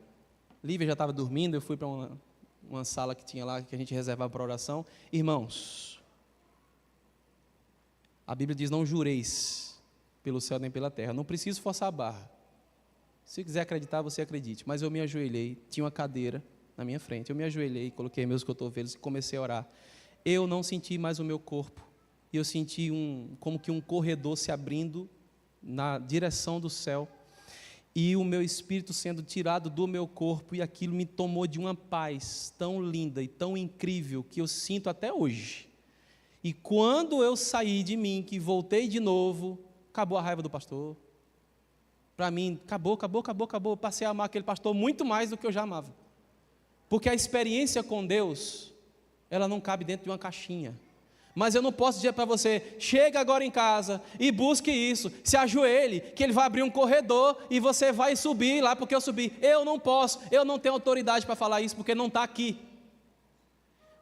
Lívia já estava dormindo, eu fui para uma sala que tinha lá, que a gente reservava para oração. Irmãos, a Bíblia diz, não jureis pelo céu nem pela terra. Não preciso forçar a barra. Se quiser acreditar, você acredite. Mas eu me ajoelhei, tinha uma cadeira na minha frente. Eu me ajoelhei, coloquei meus cotovelos e comecei a orar. Eu não senti mais o meu corpo. E eu senti como que um corredor se abrindo na direção do céu. E o meu espírito sendo tirado do meu corpo. E aquilo me tomou de uma paz tão linda e tão incrível que eu sinto até hoje. E quando eu saí de mim, que voltei de novo, acabou a raiva do pastor. Para mim, acabou. Eu passei a amar aquele pastor muito mais do que eu já amava. Porque a experiência com Deus, ela não cabe dentro de uma caixinha. Mas eu não posso dizer para você, chega agora em casa e busque isso, se ajoelhe, que ele vai abrir um corredor e você vai subir lá porque eu subi. Eu não posso, eu não tenho autoridade para falar isso porque não está aqui.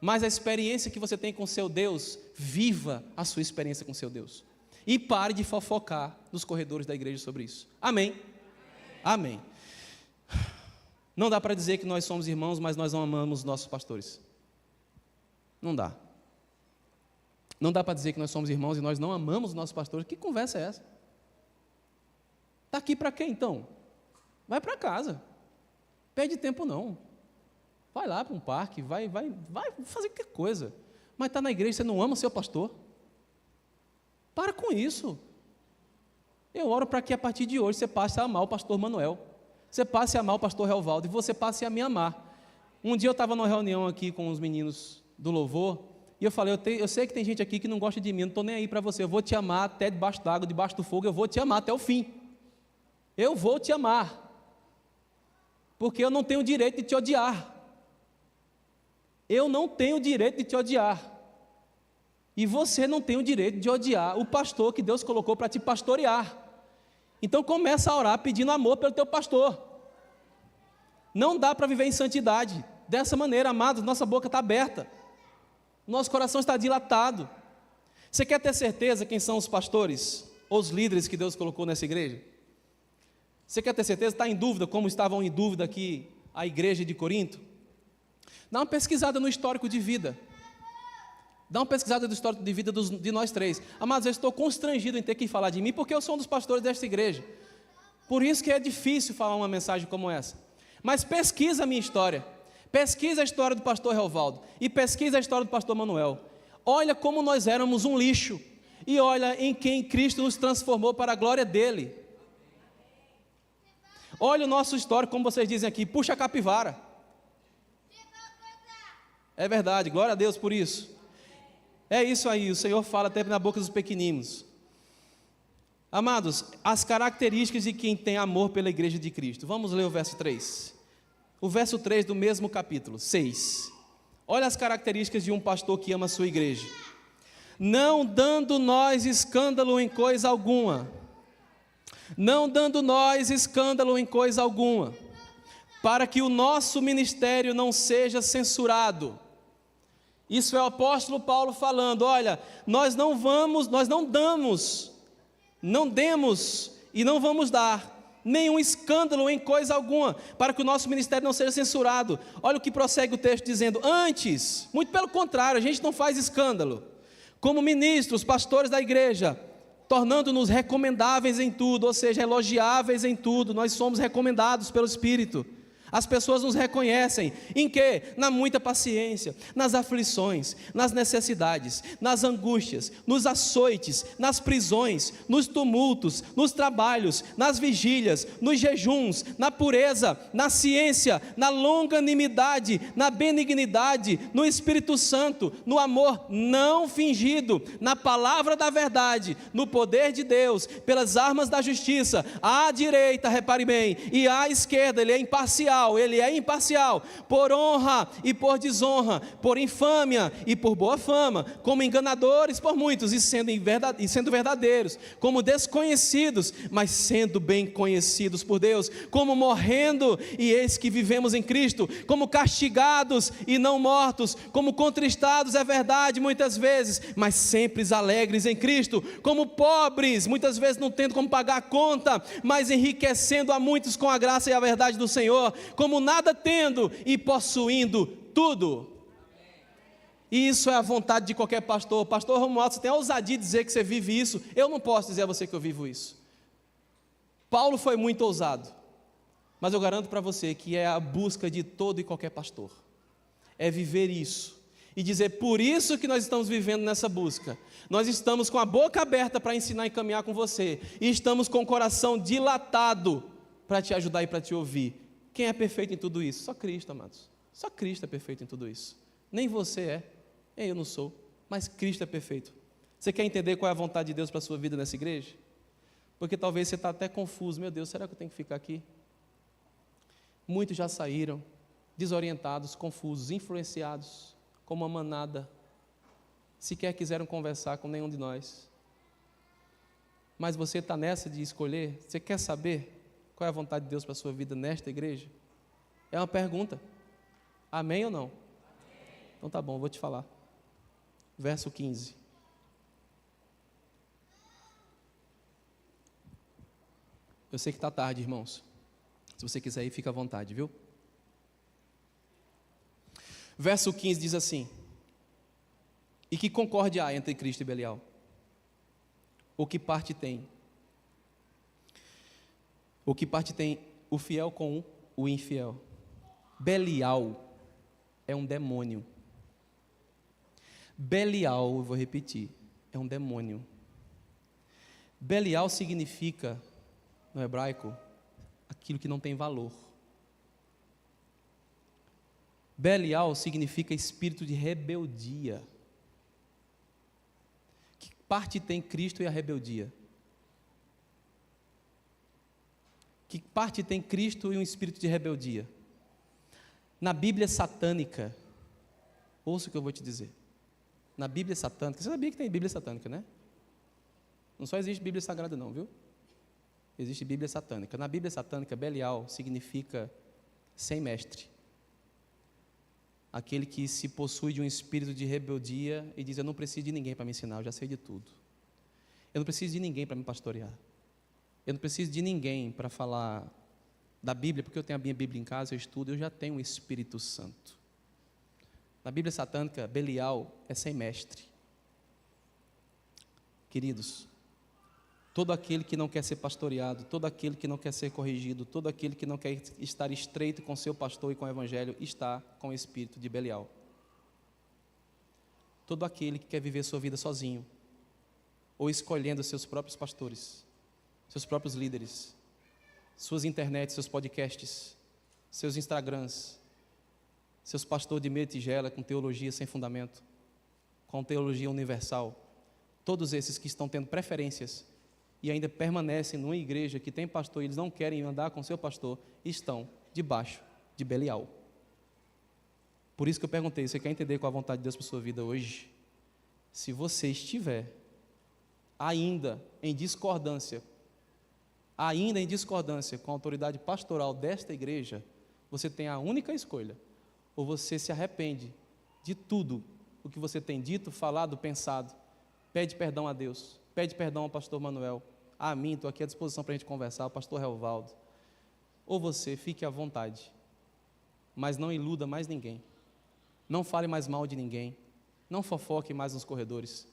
Mas a experiência que você tem com seu Deus, viva a sua experiência com seu Deus. E pare de fofocar nos corredores da igreja sobre isso. Amém? Amém. Não dá para dizer que nós somos irmãos, mas nós não amamos nossos pastores. Não dá. Não dá para dizer que nós somos irmãos e nós não amamos nossos pastores. Que conversa é essa? Está aqui para quê então? Vai para casa. Perde tempo não. Vai lá para um parque, vai fazer qualquer coisa. Mas está na igreja, você não ama seu pastor? Para com isso. Eu oro para que a partir de hoje você passe a amar o pastor Manuel. Você passe a amar o pastor Relvaldo e você passe a me amar. Um dia eu estava numa reunião aqui com os meninos do louvor e eu falei, eu sei que tem gente aqui que não gosta de mim, não estou nem aí para você, eu vou te amar até debaixo d'água, debaixo do fogo, eu vou te amar até o fim. Eu vou te amar. Porque eu não tenho o direito de te odiar. Eu não tenho o direito de te odiar. E você não tem o direito de odiar o pastor que Deus colocou para te pastorear. Então começa a orar pedindo amor pelo teu pastor. Não dá para viver em santidade dessa maneira, amados, nossa boca está aberta. Nosso coração está dilatado. Você quer ter certeza quem são os pastores ou os líderes que Deus colocou nessa igreja? Você quer ter certeza? Está em dúvida, como estavam em dúvida aqui a igreja de Corinto? Dá uma pesquisada no histórico de vida. Dá uma pesquisada no histórico de vida de nós três. Amados, eu estou constrangido em ter que falar de mim, porque eu sou um dos pastores desta igreja. Por isso que é difícil falar uma mensagem como essa. Mas pesquisa a minha história. Pesquisa a história do pastor Relvaldo. E pesquisa a história do pastor Manuel. Olha como nós éramos um lixo. E olha em quem Cristo nos transformou para a glória dele. Olha o nosso histórico, como vocês dizem aqui, puxa a capivara. É verdade, glória a Deus por isso. É isso aí, o Senhor fala até na boca dos pequeninos. Amados, as características de quem tem amor pela igreja de Cristo. Vamos ler o verso 3. O verso 3 do mesmo capítulo, 6. Olha as características de um pastor que ama a sua igreja. Não dando nós escândalo em coisa alguma. Não dando nós escândalo em coisa alguma. Para que o nosso ministério não seja censurado. Isso é o apóstolo Paulo falando, olha, nós não demos e não vamos dar nenhum escândalo em coisa alguma, para que o nosso ministério não seja censurado. Olha o que prossegue o texto dizendo, antes, muito pelo contrário, a gente não faz escândalo, como ministros, pastores da igreja, tornando-nos recomendáveis em tudo, ou seja, elogiáveis em tudo, nós somos recomendados pelo Espírito. As pessoas nos reconhecem, em quê? Na muita paciência, nas aflições, nas necessidades, nas angústias, nos açoites, nas prisões, nos tumultos, nos trabalhos, nas vigílias, nos jejuns, na pureza, na ciência, na longanimidade, na benignidade, no Espírito Santo, no amor não fingido, na palavra da verdade, no poder de Deus, pelas armas da justiça, à direita, repare bem, e à esquerda, ele é imparcial, imparcial, Ele é imparcial, por honra e por desonra, por infâmia e por boa fama, como enganadores por muitos e sendo verdadeiros, como desconhecidos, mas sendo bem conhecidos por Deus, como morrendo e eis que vivemos em Cristo, como castigados e não mortos, como contristados, é verdade, muitas vezes, mas sempre alegres em Cristo, como pobres, muitas vezes não tendo como pagar a conta, mas enriquecendo a muitos com a graça e a verdade do Senhor, como nada tendo e possuindo tudo. E isso é a vontade de qualquer pastor. Pastor Romualdo, você tem a ousadia de dizer que você vive isso? Eu não posso dizer a você que eu vivo isso. Paulo foi muito ousado, mas eu garanto para você que é a busca de todo e qualquer pastor, é viver isso, e dizer, por isso que nós estamos vivendo nessa busca, nós estamos com a boca aberta para ensinar e caminhar com você, e estamos com o coração dilatado para te ajudar e para te ouvir. Quem é perfeito em tudo isso? Só Cristo, amados, só Cristo é perfeito em tudo isso, nem você eu não sou, mas Cristo é perfeito. Você quer entender qual é a vontade de Deus para a sua vida nessa igreja? Porque talvez você está até confuso, meu Deus, será que eu tenho que ficar aqui? Muitos já saíram, desorientados, confusos, influenciados, como uma manada, sequer quiseram conversar com nenhum de nós. Mas você está nessa de escolher? Você quer saber qual é a vontade de Deus para a sua vida nesta igreja? É uma pergunta. Amém ou não? Amém. Então tá bom, eu vou te falar. Verso 15. Eu sei que está tarde, irmãos. Se você quiser ir, fica à vontade, viu? Verso 15 diz assim: e que concórdia há entre Cristo e Belial? Ou que parte tem? Ou que parte tem o fiel com o infiel? Belial é um demônio. Belial, eu vou repetir, é um demônio. Belial significa, no hebraico, aquilo que não tem valor. Belial significa espírito de rebeldia. Que parte tem Cristo e a rebeldia? Que parte tem Cristo e um espírito de rebeldia? Na Bíblia satânica, ouça o que eu vou te dizer. Na Bíblia satânica, você sabia que tem Bíblia satânica, né? Não só existe Bíblia sagrada não, viu? Existe Bíblia satânica. Na Bíblia satânica, Belial significa sem mestre. Aquele que se possui de um espírito de rebeldia e diz, eu não preciso de ninguém para me ensinar, eu já sei de tudo. Eu não preciso de ninguém para me pastorear. Eu não preciso de ninguém para falar da Bíblia, porque eu tenho a minha Bíblia em casa, eu estudo, eu já tenho o Espírito Santo. Na Bíblia satânica, Belial é sem mestre. Queridos, todo aquele que não quer ser pastoreado, todo aquele que não quer ser corrigido, todo aquele que não quer estar estreito com seu pastor e com o evangelho, está com o espírito de Belial. Todo aquele que quer viver sua vida sozinho, ou escolhendo seus próprios pastores, seus próprios líderes, suas internets, seus podcasts, seus Instagrams, seus pastores de meia tigela com teologia sem fundamento, com teologia universal, todos esses que estão tendo preferências e ainda permanecem numa igreja que tem pastor e eles não querem andar com seu pastor, estão debaixo de Belial. Por isso que eu perguntei, você quer entender qual a vontade de Deus para a sua vida hoje? Se você estiver ainda em discordância com a autoridade pastoral desta igreja, você tem a única escolha: ou você se arrepende de tudo o que você tem dito, falado, pensado, pede perdão a Deus, pede perdão ao pastor Manuel, a mim, estou aqui à disposição para a gente conversar, ao pastor Relvaldo, ou você fique à vontade, mas não iluda mais ninguém, não fale mais mal de ninguém, não fofoque mais nos corredores,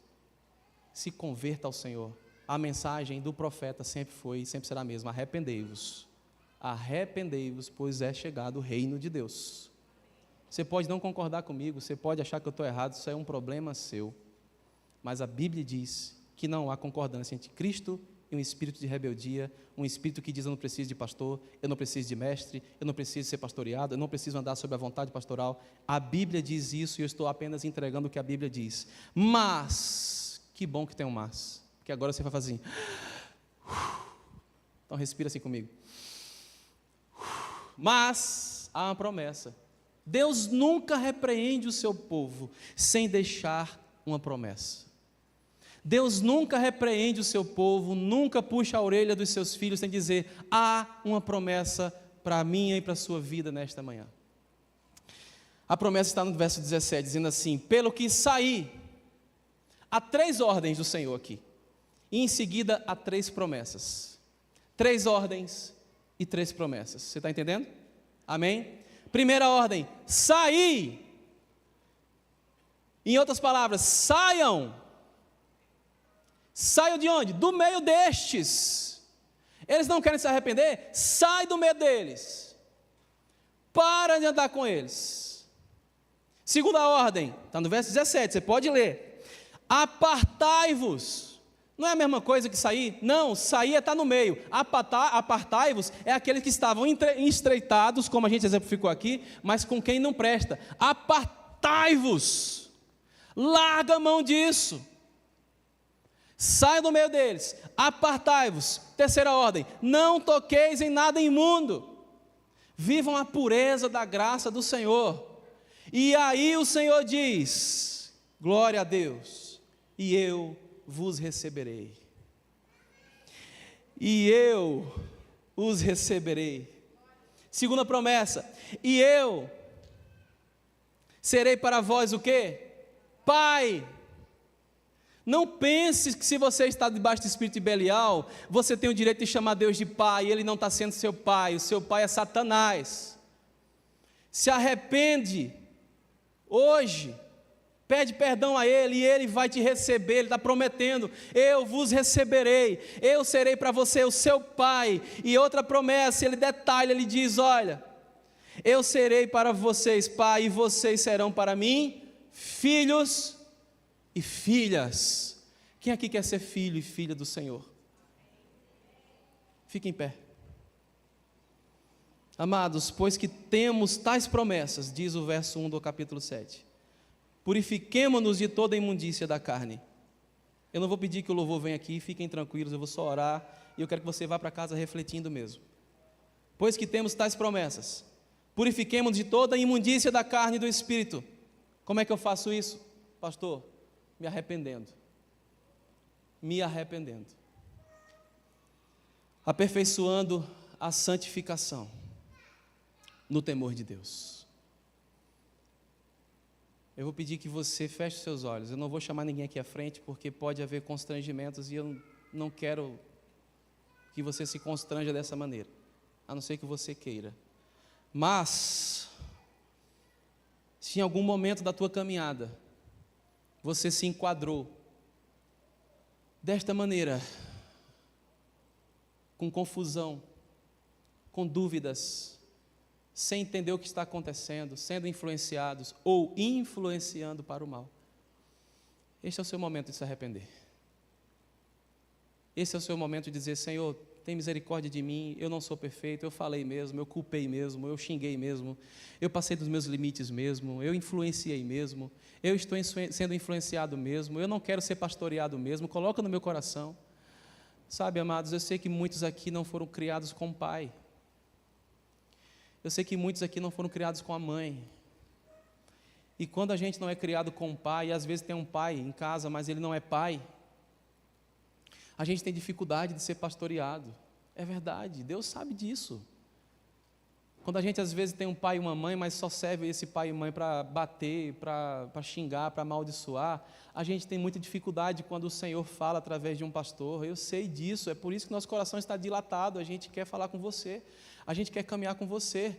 se converta ao Senhor. A mensagem do profeta sempre foi e sempre será a mesma: arrependei-vos, pois é chegado o reino de Deus. Você pode não concordar comigo, você pode achar que eu estou errado, isso é um problema seu, mas a Bíblia diz que não há concordância entre Cristo e um espírito de rebeldia, um espírito que diz, eu não preciso de pastor, eu não preciso de mestre, eu não preciso ser pastoreado, eu não preciso andar sobre a vontade pastoral. A Bíblia diz isso e eu estou apenas entregando o que a Bíblia diz. Mas, que bom que tem um mas, porque agora você vai fazer assim. Então respira assim comigo. Mas há uma promessa. Deus nunca repreende o seu povo sem deixar uma promessa. Deus nunca repreende o seu povo, nunca puxa a orelha dos seus filhos sem dizer: há uma promessa para a minha e para a sua vida nesta manhã. A promessa está no verso 17, dizendo assim: pelo que saí. Há 3 ordens do Senhor aqui, e em seguida há 3 promessas. 3 ordens e 3 promessas. Você está entendendo? Amém? Primeira ordem: saí. Em outras palavras, saiam. Saiam de onde? Do meio destes. Eles não querem se arrepender? Sai do meio deles. Para de andar com eles. Segunda ordem, está no verso 17, você pode ler. Apartai-vos. Não é a mesma coisa que sair? Não, sair está no meio. Apartai-vos é aqueles que estavam estreitados, como a gente exemplificou aqui, mas com quem não presta. Apartai-vos. Larga a mão disso. Saia do meio deles, apartai-vos. Terceira ordem: não toqueis em nada imundo. Vivam a pureza da graça do Senhor. E aí o Senhor diz: glória a Deus, e eu vos receberei. E eu os receberei. Segunda promessa: e eu serei para vós o quê? Pai. Não pense que se você está debaixo do espírito de Belial, você tem o direito de chamar Deus de pai, e Ele não está sendo seu pai, o seu pai é Satanás. Se arrepende, hoje, pede perdão a Ele, e Ele vai te receber. Ele está prometendo: eu vos receberei, eu serei para você o seu pai. E outra promessa, Ele detalha, Ele diz: olha, eu serei para vocês pai, e vocês serão para mim filhos e filhas. Quem aqui quer ser filho e filha do Senhor? Fique em pé. Amados, pois que temos tais promessas, diz o verso 1 do capítulo 7, purifiquemo-nos de toda a imundícia da carne. Eu não vou pedir que o louvor venha aqui, fiquem tranquilos, eu vou só orar, e eu quero que você vá para casa refletindo mesmo. Pois que temos tais promessas, purifiquemo-nos de toda a imundícia da carne e do espírito. Como é que eu faço isso, pastor? Me arrependendo, aperfeiçoando a santificação no temor de Deus. Eu vou pedir que você feche os seus olhos. Eu não vou chamar ninguém aqui à frente, porque pode haver constrangimentos, e eu não quero que você se constranja dessa maneira, a não ser que você queira. Mas, se em algum momento da tua caminhada você se enquadrou desta maneira, com confusão, com dúvidas, sem entender o que está acontecendo, sendo influenciados ou influenciando para o mal, este é o seu momento de se arrepender. Esse é o seu momento de dizer: Senhor, tem misericórdia de mim, eu não sou perfeito, eu falei mesmo, eu culpei mesmo, eu xinguei mesmo, eu passei dos meus limites mesmo, eu influenciei mesmo, eu estou sendo influenciado mesmo, eu não quero ser pastoreado mesmo, coloca no meu coração. Sabe, amados, eu sei que muitos aqui não foram criados com o pai, eu sei que muitos aqui não foram criados com a mãe, e quando a gente não é criado com o pai, e às vezes tem um pai em casa, mas ele não é pai, a gente tem dificuldade de ser pastoreado. É verdade, Deus sabe disso. Quando a gente às vezes tem um pai e uma mãe, mas só serve esse pai e mãe para bater, para xingar, para amaldiçoar, a gente tem muita dificuldade quando o Senhor fala através de um pastor. Eu sei disso, é por isso que nosso coração está dilatado, a gente quer falar com você, a gente quer caminhar com você.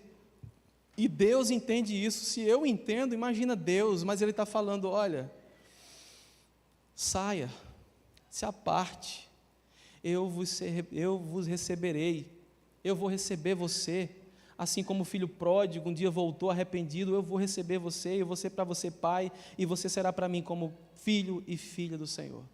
E Deus entende isso. Se eu entendo, imagina Deus, mas Ele está falando: olha, saia, se aparte, eu vos receberei, eu vou receber você, assim como o filho pródigo um dia voltou arrependido, eu vou receber você, eu vou ser para você pai, e você será para mim como filho e filha do Senhor.